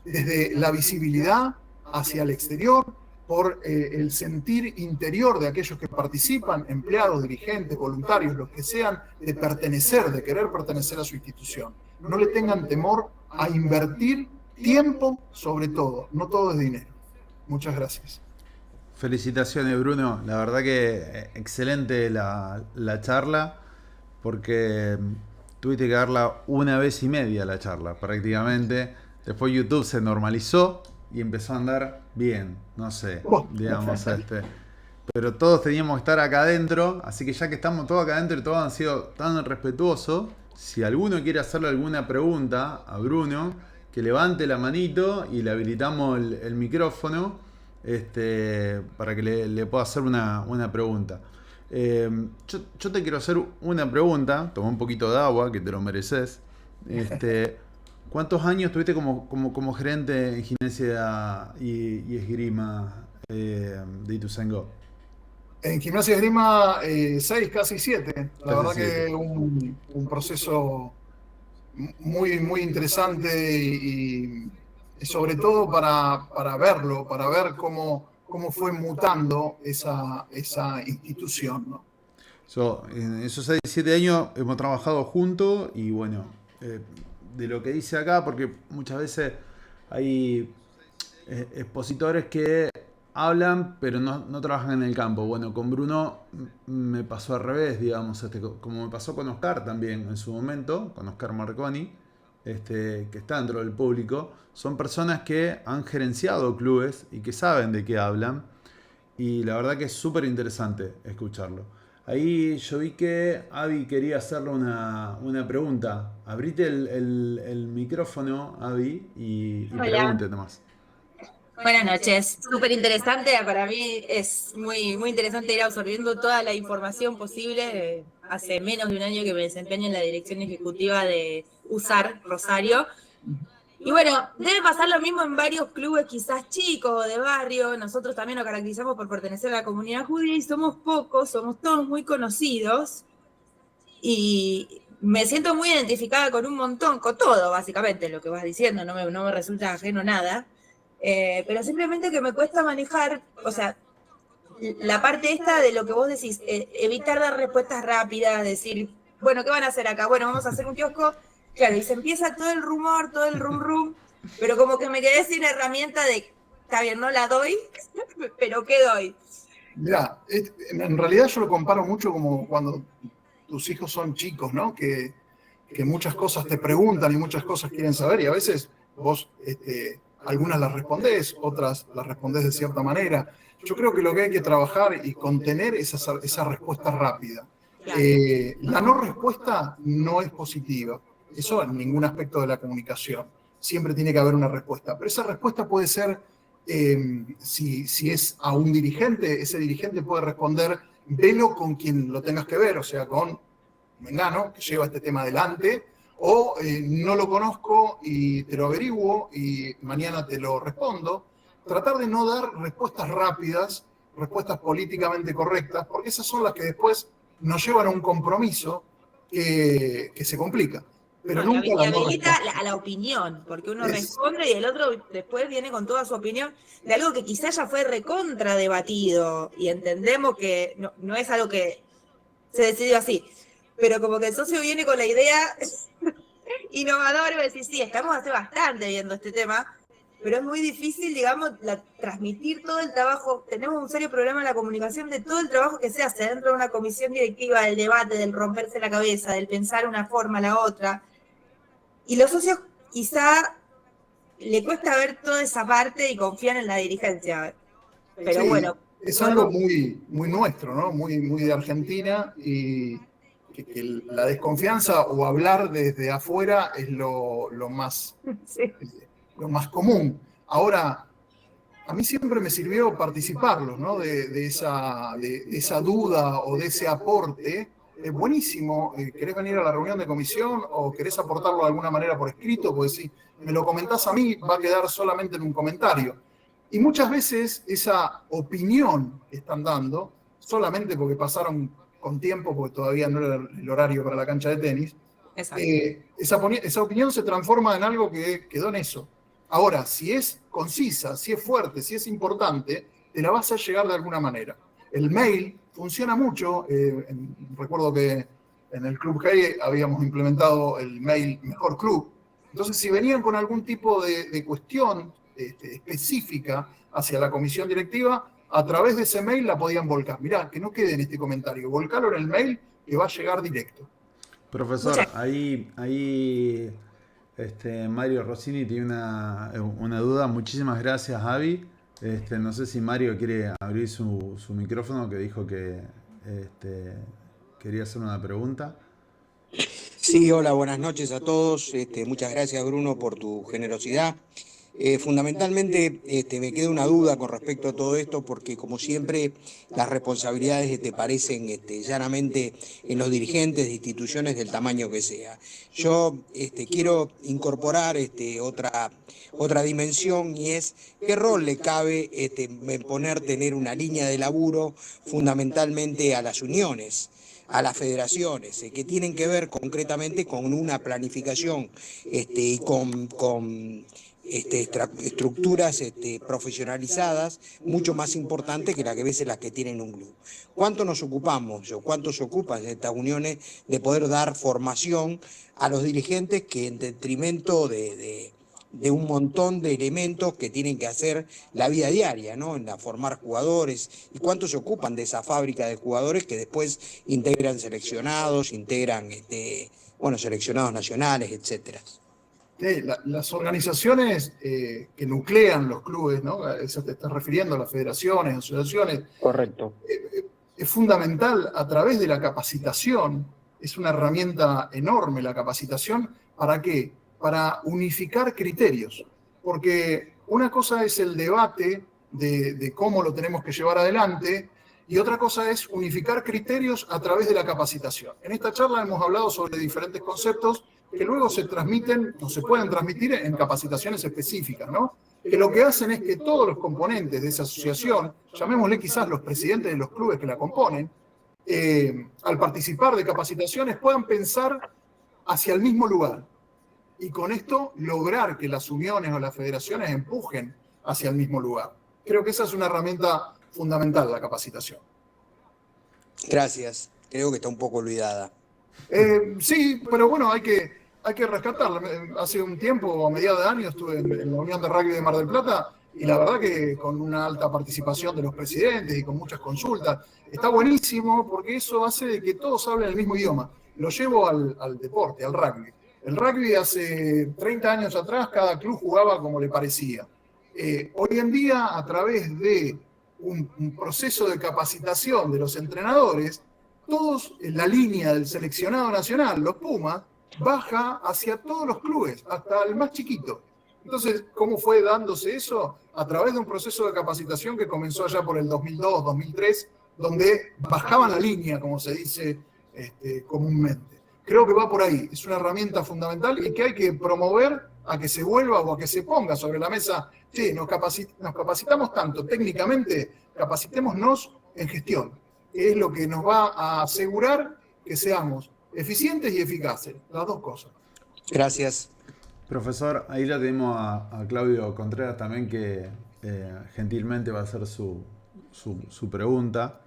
desde la visibilidad hacia el exterior, por el sentir interior de aquellos que participan, empleados, dirigentes, voluntarios, los que sean, de pertenecer, de querer pertenecer a su institución. No le tengan temor a invertir tiempo sobre todo, no todo es dinero. Muchas gracias. Felicitaciones, Bruno. La verdad que excelente la charla, porque tuviste que darla una vez y media la charla, prácticamente. Después YouTube se normalizó y empezó a andar bien, no sé, digamos, pero todos teníamos que estar acá adentro, así que ya que estamos todos acá adentro y todos han sido tan respetuosos, si alguno quiere hacerle alguna pregunta a Bruno, que levante la manito y le habilitamos el micrófono para que le pueda hacer una pregunta. Yo te quiero hacer una pregunta, toma un poquito de agua, que te lo mereces. ¿Cuántos años tuviste como gerente en gimnasia y esgrima de Ituzaingó? En Gimnasia y Esgrima, 6, casi 7. La Casi verdad siete. que un proceso muy, muy interesante y sobre todo para verlo, para ver cómo fue mutando esa institución, ¿no? En esos 6 7 años hemos trabajado juntos y bueno, eh, de lo que dice acá, porque muchas veces hay expositores que hablan pero no trabajan en el campo. Bueno, con Bruno me pasó al revés, digamos, como me pasó con Oscar también en su momento, con Oscar Marconi, que está dentro del público. Son personas que han gerenciado clubes y que saben de qué hablan y la verdad que es súper interesante escucharlo. Ahí yo vi que Avi quería hacerle una pregunta. Abrite el micrófono, Avi, y Hola, pregunte nomás. buenas noches. Súper interesante. Para mí es muy interesante ir absorbiendo toda la información posible. Hace menos de un año que me desempeño en la dirección ejecutiva de USAR Rosario. Y bueno, debe pasar lo mismo en varios clubes quizás chicos o de barrio. Nosotros también nos caracterizamos por pertenecer a la comunidad judía y somos pocos, somos todos muy conocidos. Y me siento muy identificada con un montón, con todo básicamente lo que vas diciendo, no me resulta ajeno nada. Pero simplemente que me cuesta manejar, o sea, la parte esta de lo que vos decís, evitar dar respuestas rápidas, decir, bueno, ¿qué van a hacer acá? Bueno, vamos a hacer un kiosco. Claro, y se empieza todo el rumor, todo el rum rum, pero como que me quedé sin herramienta de, está bien, no la doy, pero ¿qué doy? Mirá, en realidad yo lo comparo mucho como cuando tus hijos son chicos, ¿no? Que muchas cosas te preguntan y muchas cosas quieren saber y a veces vos algunas las respondés, otras las respondés de cierta manera. Yo creo que lo que hay que trabajar y contener es esa respuesta rápida. Claro. La no respuesta no es positiva. Eso en ningún aspecto de la comunicación. Siempre tiene que haber una respuesta. Pero esa respuesta puede ser, si es a un dirigente, ese dirigente puede responder, velo con quien lo tengas que ver, o sea, con Mengano, que lleva este tema adelante, o no lo conozco y te lo averiguo y mañana te lo respondo. Tratar de no dar respuestas rápidas, respuestas políticamente correctas, porque esas son las que después nos llevan a un compromiso que se complica. Pero No, nunca y la no habilita respuesta. a la opinión, porque uno Es, responde y el otro después viene con toda su opinión de algo que quizás ya fue recontra debatido y entendemos que no es algo que se decidió así, pero como que el socio viene con la idea innovadora y va a decir, sí, estamos hace bastante viendo este tema, pero es muy difícil, digamos, transmitir todo el trabajo. Tenemos un serio problema en la comunicación de todo el trabajo que se hace dentro de una comisión directiva, del debate, del romperse la cabeza, del pensar una forma a la otra. Y los socios quizá le cuesta ver toda esa parte y confían en la dirigencia. Pero sí, bueno, es no, algo no, muy, muy nuestro, ¿no? Muy, muy de Argentina y que la desconfianza o hablar desde afuera es sí. lo más común. Ahora, a mí siempre me sirvió participarlos, ¿no? De esa duda o de ese aporte. Es buenísimo. ¿Querés venir a la reunión de comisión o querés aportarlo de alguna manera por escrito? Pues si me lo comentás a mí, va a quedar solamente en un comentario. Y muchas veces esa opinión que están dando, solamente porque pasaron con tiempo, porque todavía no era el horario para la cancha de tenis, Exacto. esa opinión se transforma en algo que quedó en eso. Ahora, si es concisa, si es fuerte, si es importante, te la vas a llegar de alguna manera. El mail funciona mucho. Recuerdo que en el Club Hey habíamos implementado el mail Mejor Club. Entonces, si venían con algún tipo de cuestión específica hacia la comisión directiva, a través de ese mail la podían volcar. Mirá, que no quede en este comentario, volcalo en el mail que va a llegar directo. Muchas Profesor, ahí Mario Rossini tiene una duda. Muchísimas gracias, Avi. No sé si Mario quiere abrir su micrófono, que dijo que quería hacer una pregunta. Sí, hola, buenas noches a todos. Muchas gracias, Bruno, por tu generosidad. Fundamentalmente me queda una duda con respecto a todo esto, porque como siempre las responsabilidades parecen llanamente en los dirigentes de instituciones del tamaño que sea. Yo quiero incorporar otra dimensión, y es qué rol le cabe tener una línea de laburo fundamentalmente a las uniones, a las federaciones, que tienen que ver concretamente con una planificación y con estructuras profesionalizadas mucho más importantes que las que a veces las que tienen un club. ¿Cuánto nos ocupamos o cuánto se ocupan estas uniones de poder dar formación a los dirigentes, que en detrimento de un montón de elementos que tienen que hacer la vida diaria, ¿no? En formar jugadores, y cuánto se ocupan de esa fábrica de jugadores que después integran seleccionados, seleccionados nacionales, etcétera? Las organizaciones que nuclean los clubes, ¿no? Eso te estás refiriendo a las federaciones, asociaciones. Correcto. Es fundamental a través de la capacitación. Es una herramienta enorme la capacitación. ¿Para qué? Para unificar criterios. Porque una cosa es el debate de cómo lo tenemos que llevar adelante, y otra cosa es unificar criterios a través de la capacitación. En esta charla hemos hablado sobre diferentes conceptos que luego se transmiten o se pueden transmitir en capacitaciones específicas, ¿no? Que lo que hacen es que todos los componentes de esa asociación, llamémosle quizás los presidentes de los clubes que la componen, al participar de capacitaciones puedan pensar hacia el mismo lugar, y con esto lograr que las uniones o las federaciones empujen hacia el mismo lugar. Creo que esa es una herramienta fundamental, la capacitación. Gracias. Creo que está un poco olvidada. Sí, pero bueno, hay que rescatarla. Hace un tiempo, a mediados de año, estuve en la Unión de Rugby de Mar del Plata, y la verdad que con una alta participación de los presidentes y con muchas consultas, está buenísimo, porque eso hace de que todos hablen el mismo idioma. Lo llevo al deporte, al rugby. El rugby hace 30 años atrás, cada club jugaba como le parecía. Hoy en día, a través de un proceso de capacitación de los entrenadores, todos en la línea del seleccionado nacional, los Pumas, baja hacia todos los clubes, hasta el más chiquito. Entonces, ¿cómo fue dándose eso? A través de un proceso de capacitación que comenzó allá por el 2002, 2003, donde bajaban la línea, como se dice comúnmente. Creo que va por ahí. Es una herramienta fundamental y que hay que promover a que se vuelva o a que se ponga sobre la mesa. Sí, nos capacitamos tanto técnicamente, capacitémonos en gestión, que es lo que nos va a asegurar que seamos eficientes y eficaces, las dos cosas. Gracias. Profesor, ahí la tenemos a Claudio Contreras también, que gentilmente va a hacer su pregunta.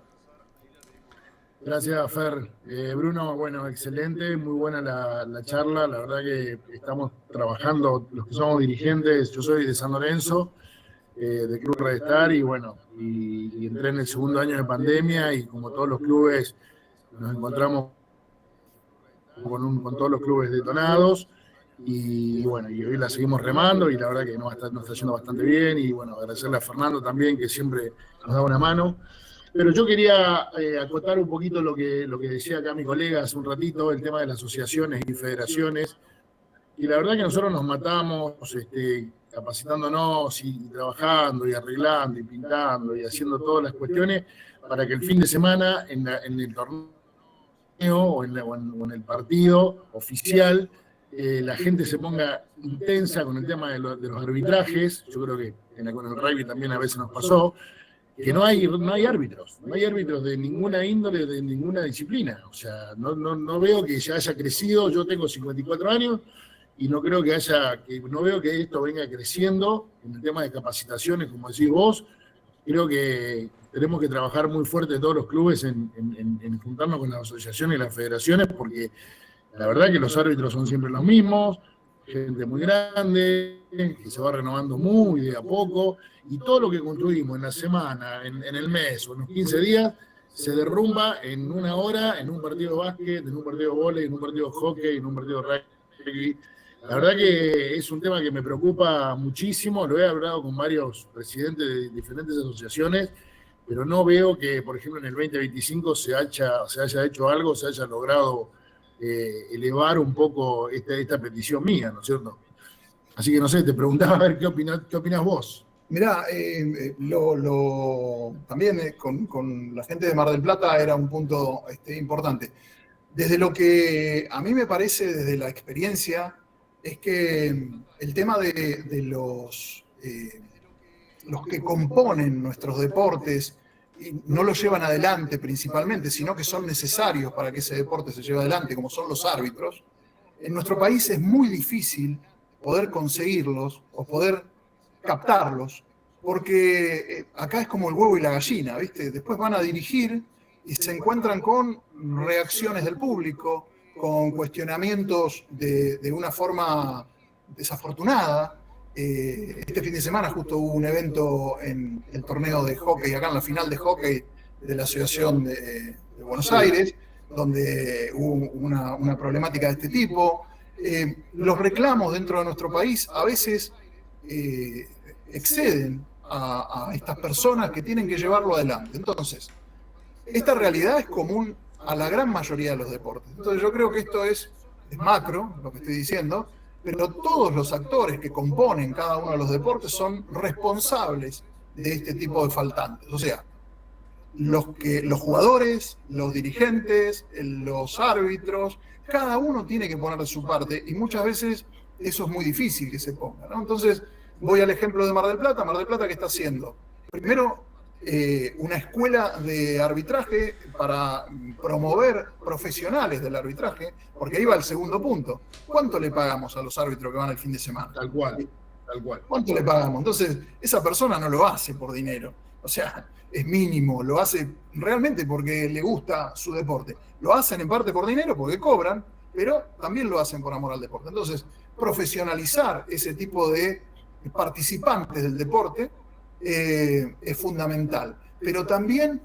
Gracias, Fer. Bruno, bueno, excelente, muy buena la charla. La verdad que estamos trabajando, los que somos dirigentes, yo soy de San Lorenzo, de Club Redestar, y bueno, y entré en el segundo año de pandemia, y como todos los clubes nos encontramos con todos los clubes detonados, y bueno, y hoy la seguimos remando, y la verdad que nos está yendo bastante bien, y bueno, agradecerle a Fernando también, que siempre nos da una mano. Pero yo quería acotar un poquito lo que decía acá mi colega hace un ratito, el tema de las asociaciones y federaciones. Y la verdad que nosotros nos matamos capacitándonos y trabajando y arreglando y pintando y haciendo todas las cuestiones para que el fin de semana en el torneo o en el partido oficial la gente se ponga intensa con el tema de los arbitrajes. Yo creo que con el rugby también a veces nos pasó, que no hay árbitros, no hay árbitros de ninguna índole, de ninguna disciplina. O sea, no veo que ya haya crecido. Yo tengo 54 años y no creo no veo que esto venga creciendo en el tema de capacitaciones, como decís vos. Creo que tenemos que trabajar muy fuerte todos los clubes en juntarnos con las asociaciones y las federaciones, porque la verdad que los árbitros son siempre los mismos, gente muy grande, que se va renovando muy de a poco, y todo lo que construimos en la semana, en el mes o en los 15 días, se derrumba en una hora, en un partido de básquet, en un partido de vóley, en un partido de hockey, en un partido de rugby. La verdad que es un tema que me preocupa muchísimo. Lo he hablado con varios presidentes de diferentes asociaciones, pero no veo que, por ejemplo, en el 2025 se haya hecho algo, se haya logrado elevar un poco esta petición mía, ¿no es cierto? Así que no sé, te preguntaba a ver qué opinás vos. Mirá, también con la gente de Mar del Plata era un punto importante. Desde lo que a mí me parece, desde la experiencia, es que el tema de los que componen nuestros deportes y no los llevan adelante principalmente, sino que son necesarios para que ese deporte se lleve adelante, como son los árbitros, en nuestro país es muy difícil poder conseguirlos o poder captarlos, porque acá es como el huevo y la gallina, ¿viste? Después van a dirigir y se encuentran con reacciones del público, con cuestionamientos de una forma desafortunada. Este fin de semana justo hubo un evento en el torneo de hockey, acá en la final de hockey de la Asociación de Buenos Aires, donde hubo una problemática de este tipo. Los reclamos dentro de nuestro país a veces exceden a estas personas que tienen que llevarlo adelante. Entonces, esta realidad es común a la gran mayoría de los deportes. Entonces yo creo que esto es macro, lo que estoy diciendo, pero todos los actores que componen cada uno de los deportes son responsables de este tipo de faltantes. O sea, los jugadores, los dirigentes, los árbitros, cada uno tiene que poner de su parte y muchas veces eso es muy difícil que se ponga, ¿no? Entonces, voy al ejemplo de Mar del Plata. Mar del Plata, ¿qué está haciendo? Primero, una escuela de arbitraje para promover profesionales del arbitraje, porque ahí va el segundo punto. ¿Cuánto le pagamos a los árbitros que van el fin de semana? Tal cual. ¿Cuánto le pagamos? Entonces, esa persona no lo hace por dinero. O sea, es mínimo, lo hace realmente porque le gusta su deporte. Lo hacen en parte por dinero porque cobran, pero también lo hacen por amor al deporte. Entonces, profesionalizar ese tipo de participantes del deporte es fundamental. Pero también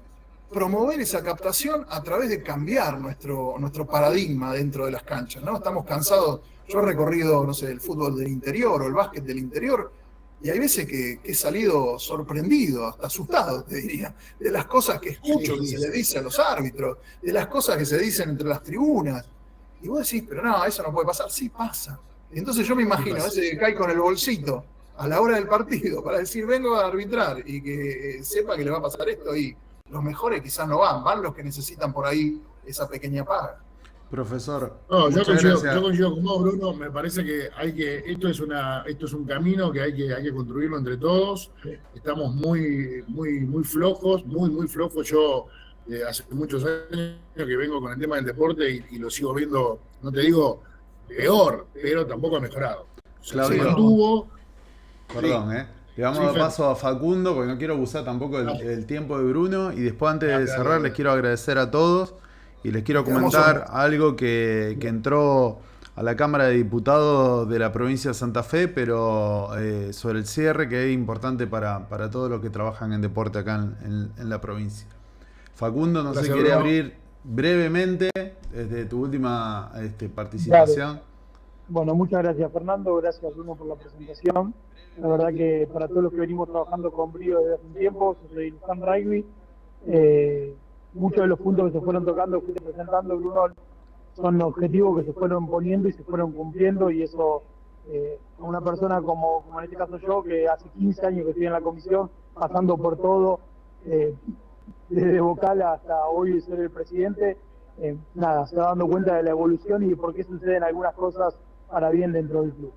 promover esa captación a través de cambiar nuestro paradigma dentro de las canchas, ¿no? Estamos cansados. Yo he recorrido, no sé, el fútbol del interior o el básquet del interior, y hay veces que he salido sorprendido, hasta asustado, te diría, de las cosas que escucho que se le dice a los árbitros, de las cosas que se dicen entre las tribunas. Y vos decís, pero no, eso no puede pasar. Sí pasa. Y entonces yo me imagino, a veces que cae con el bolsito a la hora del partido para decir, vengo a arbitrar y que sepa que le va a pasar esto, y los mejores quizás no van los que necesitan por ahí esa pequeña paga. Profesor, no, yo coincido con vos, Bruno. Me parece que esto es un camino que hay que construirlo entre todos. Estamos muy flojos, muy flojos. Yo hace muchos años que vengo con el tema del deporte y lo sigo viendo, no te digo peor, pero tampoco ha mejorado. Claudio, se mantuvo. Perdón, le vamos a dar paso a Facundo, porque no quiero abusar tampoco el tiempo de Bruno. Y después, antes de cerrar, les quiero agradecer a todos. Y les quiero comentar algo que entró a la Cámara de Diputados de la provincia de Santa Fe, pero sobre el cierre, que es importante para todos los que trabajan en deporte acá en la provincia. Facundo, no sé si querés abrir brevemente desde tu última participación. Claro. Bueno, muchas gracias, Fernando. Gracias, Bruno, por la presentación. La verdad que para todos los que venimos trabajando con brío desde hace un tiempo, yo soy Luján Rugby. Muchos de los puntos que se fueron tocando, que fuiste presentando, Bruno, son objetivos que se fueron poniendo y se fueron cumpliendo, y eso, a una persona como en este caso yo, que hace 15 años que estoy en la comisión, pasando por todo, desde vocal hasta hoy ser el presidente, nada, se va dando cuenta de la evolución y de por qué suceden algunas cosas para bien dentro del club.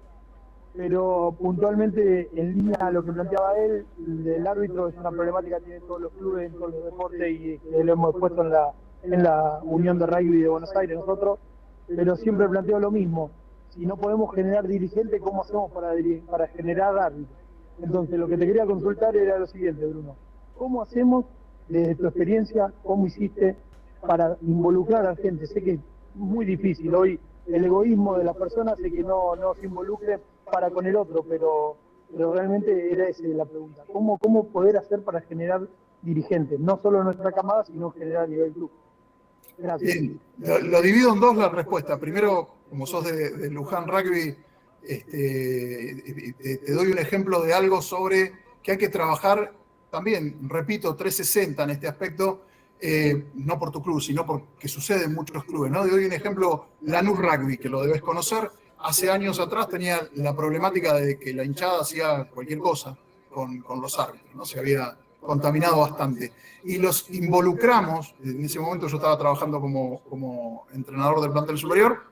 Pero puntualmente, en línea a lo que planteaba él, el árbitro es una problemática que tienen todos los clubes, en todos los deportes, y que lo hemos puesto en la Unión de Rugby de Buenos Aires nosotros, pero siempre planteo lo mismo: si no podemos generar dirigentes, ¿cómo hacemos para generar árbitros? Entonces, lo que te quería consultar era lo siguiente, Bruno: ¿cómo hacemos, desde tu experiencia, cómo hiciste para involucrar a la gente? Sé que es muy difícil hoy, el egoísmo de las personas hace que no se involucren para con el otro, pero realmente era esa la pregunta: ¿cómo poder hacer para generar dirigentes, no solo en nuestra camada, sino en general a nivel club? Gracias. Bien, lo divido en dos la respuesta. Primero, como sos de Luján Rugby, te doy un ejemplo de algo sobre que hay que trabajar también, repito, 360 en este aspecto, no por tu club, sino porque sucede en muchos clubes, ¿no? Te doy un ejemplo, Lanús Rugby, que lo debes conocer, hace años atrás tenía la problemática de que la hinchada hacía cualquier cosa con los árbitros, ¿no? Se había contaminado bastante. Y los involucramos, en ese momento yo estaba trabajando como entrenador del plantel superior,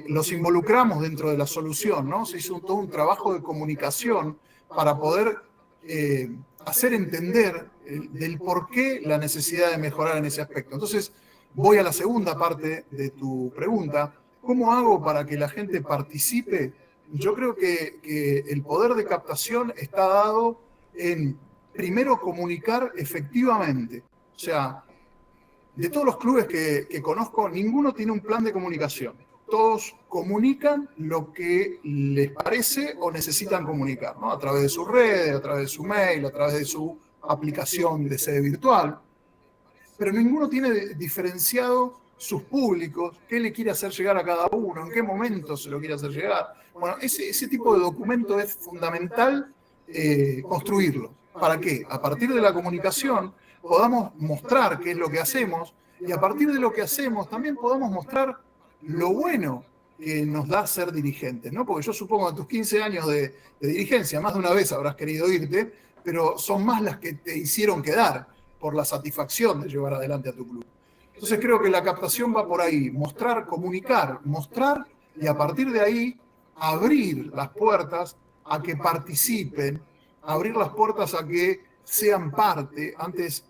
los involucramos dentro de la solución, ¿no? Se hizo todo un trabajo de comunicación para poder hacer entender del por qué la necesidad de mejorar en ese aspecto. Entonces, voy a la segunda parte de tu pregunta. ¿Cómo hago para que la gente participe? Yo creo que el poder de captación está dado en, primero, comunicar efectivamente. O sea, de todos los clubes que conozco, ninguno tiene un plan de comunicación. Todos comunican lo que les parece o necesitan comunicar, ¿no? A través de sus redes, a través de su mail, a través de su aplicación de sede virtual. Pero ninguno tiene diferenciado sus públicos, qué le quiere hacer llegar a cada uno, en qué momento se lo quiere hacer llegar. Bueno, ese tipo de documento es fundamental construirlo. ¿Para qué? A partir de la comunicación podamos mostrar qué es lo que hacemos y a partir de lo que hacemos también podamos mostrar lo bueno que nos da ser dirigentes, ¿no? Porque yo supongo que a tus 15 años de dirigencia, más de una vez habrás querido irte, pero son más las que te hicieron quedar por la satisfacción de llevar adelante a tu club. Entonces creo que la captación va por ahí, mostrar, comunicar, mostrar y a partir de ahí abrir las puertas a que participen, abrir las puertas a que sean parte. Antes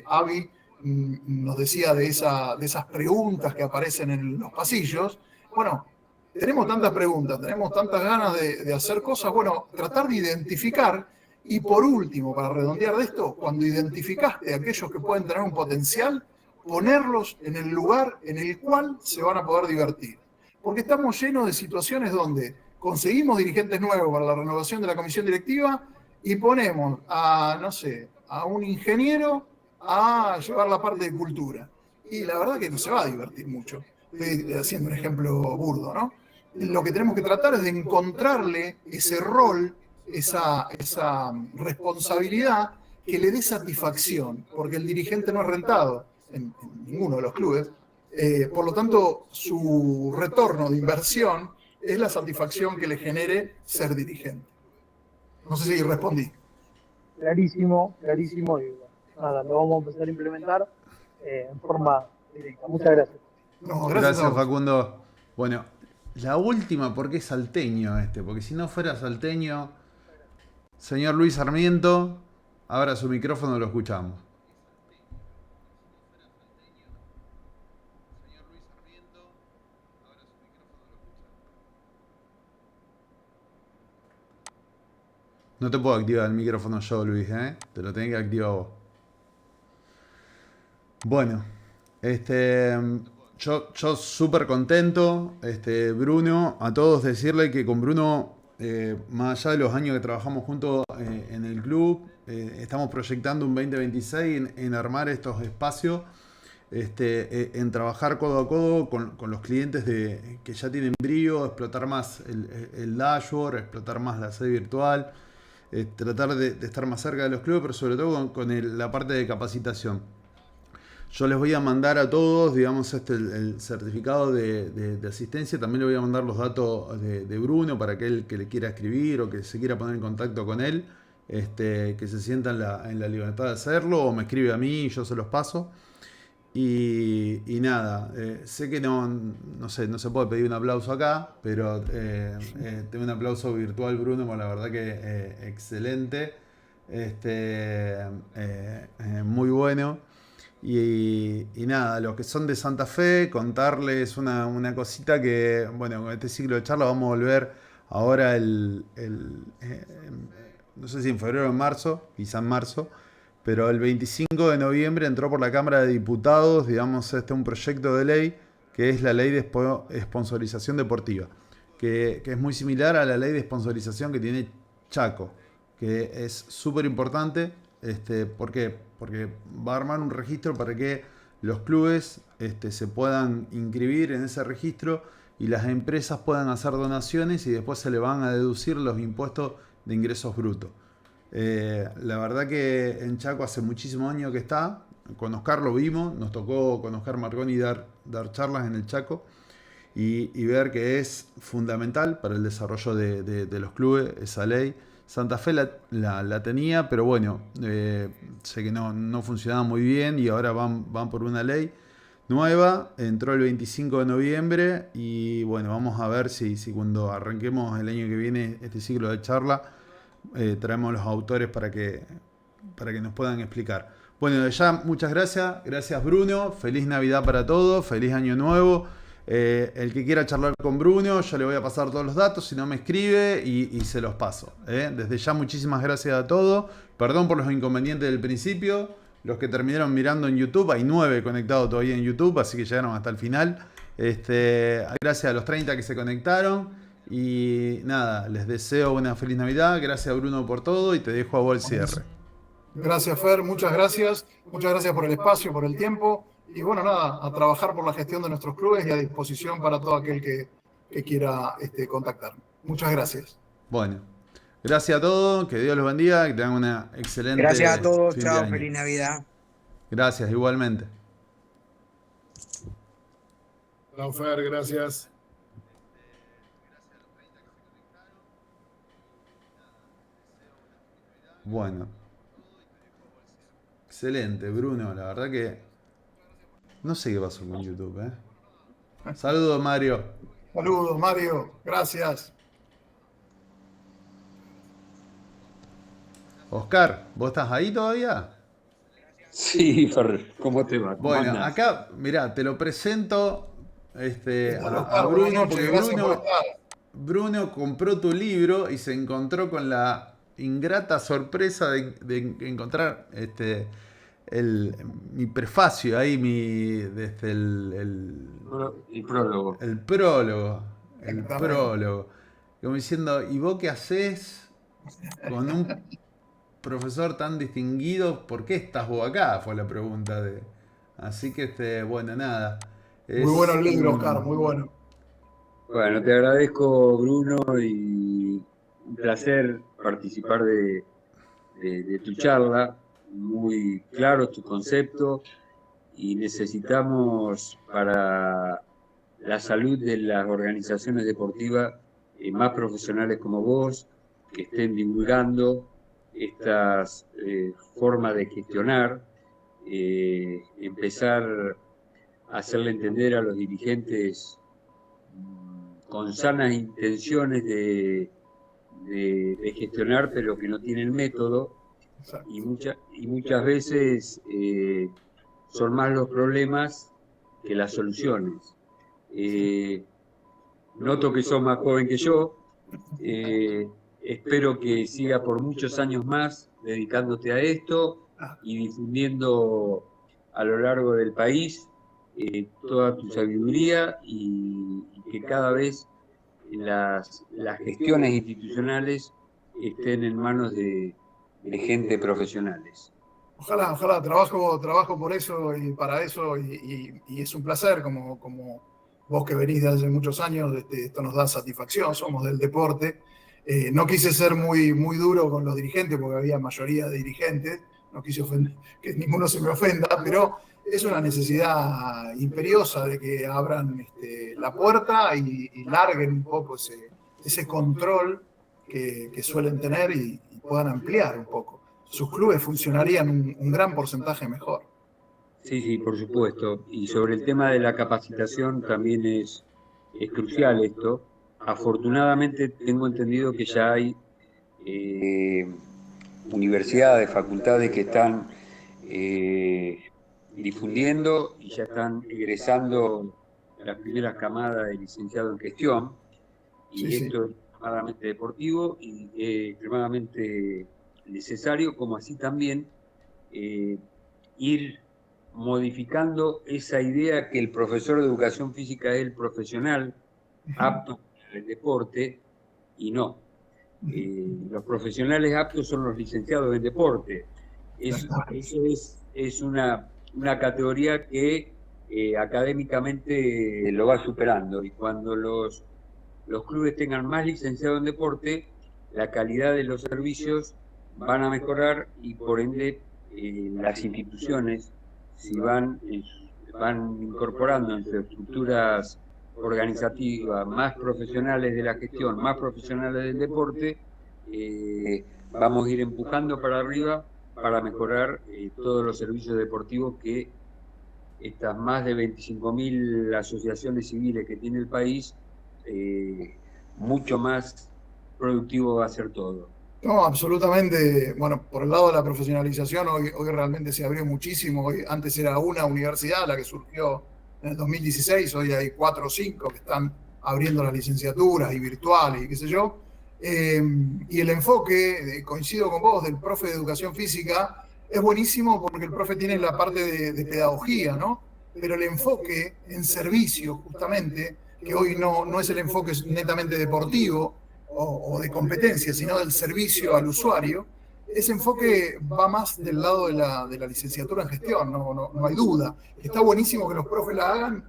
Avi nos decía de esas preguntas que aparecen en los pasillos. Bueno, tenemos tantas preguntas, tenemos tantas ganas de hacer cosas, bueno, tratar de identificar y por último, para redondear de esto, cuando identificaste a aquellos que pueden tener un potencial, ponerlos en el lugar en el cual se van a poder divertir. Porque estamos llenos de situaciones donde conseguimos dirigentes nuevos para la renovación de la comisión directiva y ponemos a, no sé, a un ingeniero a llevar la parte de cultura. Y la verdad que no se va a divertir mucho. Estoy haciendo un ejemplo burdo, ¿no? Lo que tenemos que tratar es de encontrarle ese rol, esa responsabilidad que le dé satisfacción, porque el dirigente no es rentado en ninguno de los clubes. Por lo tanto, su retorno de inversión es la satisfacción que le genere ser dirigente. No sé si respondí. Clarísimo, clarísimo. Y bueno, nada, lo vamos a empezar a implementar en forma directa. Muchas gracias. No, Gracias, Facundo. Bueno, la última, porque es salteño porque si no fuera salteño, señor Luis Sarmiento, abra su micrófono, lo escuchamos. No te puedo activar el micrófono yo, Luis, te lo tenés que activar vos. Bueno, yo súper contento, Bruno, a todos decirle que con Bruno, más allá de los años que trabajamos juntos en el club, estamos proyectando un 2026 en armar estos espacios, en trabajar codo a codo con los clientes que ya tienen brío, explotar más el dashboard, explotar más la sede virtual, tratar de estar más cerca de los clubes, pero sobre todo con la parte de capacitación. Yo les voy a mandar a todos, digamos, el certificado de asistencia. También le voy a mandar los datos de Bruno para aquel que le quiera escribir o que se quiera poner en contacto con él, que se sienta en la libertad de hacerlo o me escribe a mí y yo se los paso. Y nada, sé que no sé, no se puede pedir un aplauso acá, pero tengo un aplauso virtual, Bruno, porque la verdad que excelente, muy bueno. Y nada, los que son de Santa Fe, contarles una cosita que, bueno, con este ciclo de charla vamos a volver ahora no sé si en febrero o en marzo, quizá en marzo, pero el 25 de noviembre entró por la Cámara de Diputados, digamos, un proyecto de ley que es la ley de sponsorización deportiva, que es muy similar a la ley de sponsorización que tiene Chaco, que es súper importante. ¿Por qué? Porque va a armar un registro para que los clubes se puedan inscribir en ese registro y las empresas puedan hacer donaciones y después se le van a deducir los impuestos de ingresos brutos. La verdad que en Chaco hace muchísimos años que está. Con Oscar lo vimos, nos tocó con Oscar Marconi dar charlas en el Chaco. y ver que es fundamental para el desarrollo de los clubes esa ley. Santa Fe la tenía, pero bueno, sé que no funcionaba muy bien y ahora van por una ley nueva. Entró el 25 de noviembre y bueno, vamos a ver si cuando arranquemos el año que viene este ciclo de charla, traemos los autores para que nos puedan explicar. Bueno, ya muchas gracias. Gracias, Bruno. Feliz Navidad para todos. Feliz Año Nuevo. El que quiera charlar con Bruno, yo le voy a pasar todos los datos. Si no, me escribe y se los paso. Desde ya, muchísimas gracias a todos. Perdón por los inconvenientes del principio. Los que terminaron mirando en YouTube, hay 9 conectados todavía en YouTube, así que llegaron hasta el final. Gracias a los 30 que se conectaron. Y nada, les deseo una feliz Navidad. Gracias, Bruno, por todo y te dejo a vos el cierre. Gracias, Fer, muchas gracias. Muchas gracias por el espacio, por el tiempo. Y bueno, nada, a trabajar por la gestión de nuestros clubes y a disposición para todo aquel que quiera contactarme. Muchas gracias. Bueno, gracias a todos, que Dios los bendiga, que tengan una excelente. Gracias a todos, chao, feliz Navidad. Gracias, igualmente. Chao, Fer, gracias. Bueno. Excelente, Bruno. La verdad que no sé qué pasó con YouTube, Saludos, Mario. Saludos, Mario. Gracias. Oscar, ¿vos estás ahí todavía? Sí, Fer, ¿cómo te va? Bueno, acá, mirá, te lo presento a Bruno, porque Bruno compró tu libro y se encontró con la ingrata sorpresa de encontrar mi prefacio ahí, el prólogo. El prólogo. Como diciendo, ¿y vos qué haces con un profesor tan distinguido? ¿Por qué estás vos acá? Fue la pregunta Así que, bueno, nada. Muy bueno el libro, Oscar, muy bueno. Bueno, te agradezco, Bruno, y un placer participar de tu charla. Muy claro tu concepto y necesitamos para la salud de las organizaciones deportivas más profesionales como vos, que estén divulgando estas formas de gestionar, empezar a hacerle entender a los dirigentes con sanas intenciones de gestionar, pero que no tienen método. Y muchas veces son más los problemas que las soluciones. Noto que sos más joven que yo. Espero que siga por muchos años más dedicándote a esto y difundiendo a lo largo del país toda tu sabiduría y que cada vez las gestiones institucionales estén en manos de gente profesionales. Ojalá, trabajo por eso y para eso y es un placer como vos que venís de hace muchos años, esto nos da satisfacción, somos del deporte. No quise ser muy duro con los dirigentes porque había mayoría de dirigentes, no quise que ninguno se me ofenda, pero es una necesidad imperiosa de que abran la puerta y larguen un poco ese control que suelen tener y puedan ampliar un poco. Sus clubes funcionarían un gran porcentaje mejor. Sí, por supuesto. Y sobre el tema de la capacitación también es crucial esto. Afortunadamente tengo entendido que ya hay universidades, facultades que están difundiendo y ya están egresando las primeras camadas de licenciado en gestión. Y esto es extremadamente deportivo y extremadamente necesario, como así también ir modificando esa idea que el profesor de educación física es el profesional apto para el deporte y no. Los profesionales aptos son los licenciados en deporte. Eso es una categoría que académicamente lo va superando y cuando los clubes tengan más licenciados en deporte, la calidad de los servicios van a mejorar y por ende las instituciones, si van incorporando en sus estructuras organizativas, más profesionales de la gestión, más profesionales del deporte, vamos a ir empujando para arriba para mejorar todos los servicios deportivos que estas más de 25.000 asociaciones civiles que tiene el país, mucho más productivo va a ser todo. No, absolutamente. Bueno, por el lado de la profesionalización, hoy realmente se abrió muchísimo. Hoy, antes era una universidad la que surgió en el 2016, hoy hay 4 o 5 que están abriendo las licenciaturas y virtuales y qué sé yo. Y el enfoque, coincido con vos, del profe de educación física, es buenísimo porque el profe tiene la parte de pedagogía, ¿no? Pero el enfoque en servicio, justamente, que hoy no es el enfoque netamente deportivo o de competencia, sino del servicio al usuario, ese enfoque va más del lado de la licenciatura en gestión, no hay duda. Está buenísimo que los profes la hagan,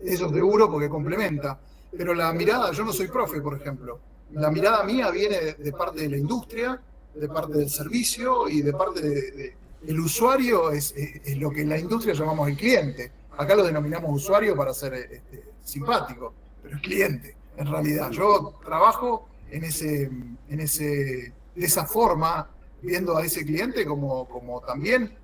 eso seguro, porque complementa. Pero la mirada, yo no soy profe, por ejemplo, la mirada mía viene de parte de la industria, de parte del servicio y de parte del usuario, es lo que en la industria llamamos el cliente. Acá lo denominamos usuario para ser simpático, pero es cliente, en realidad. Yo trabajo de esa forma, viendo a ese cliente como también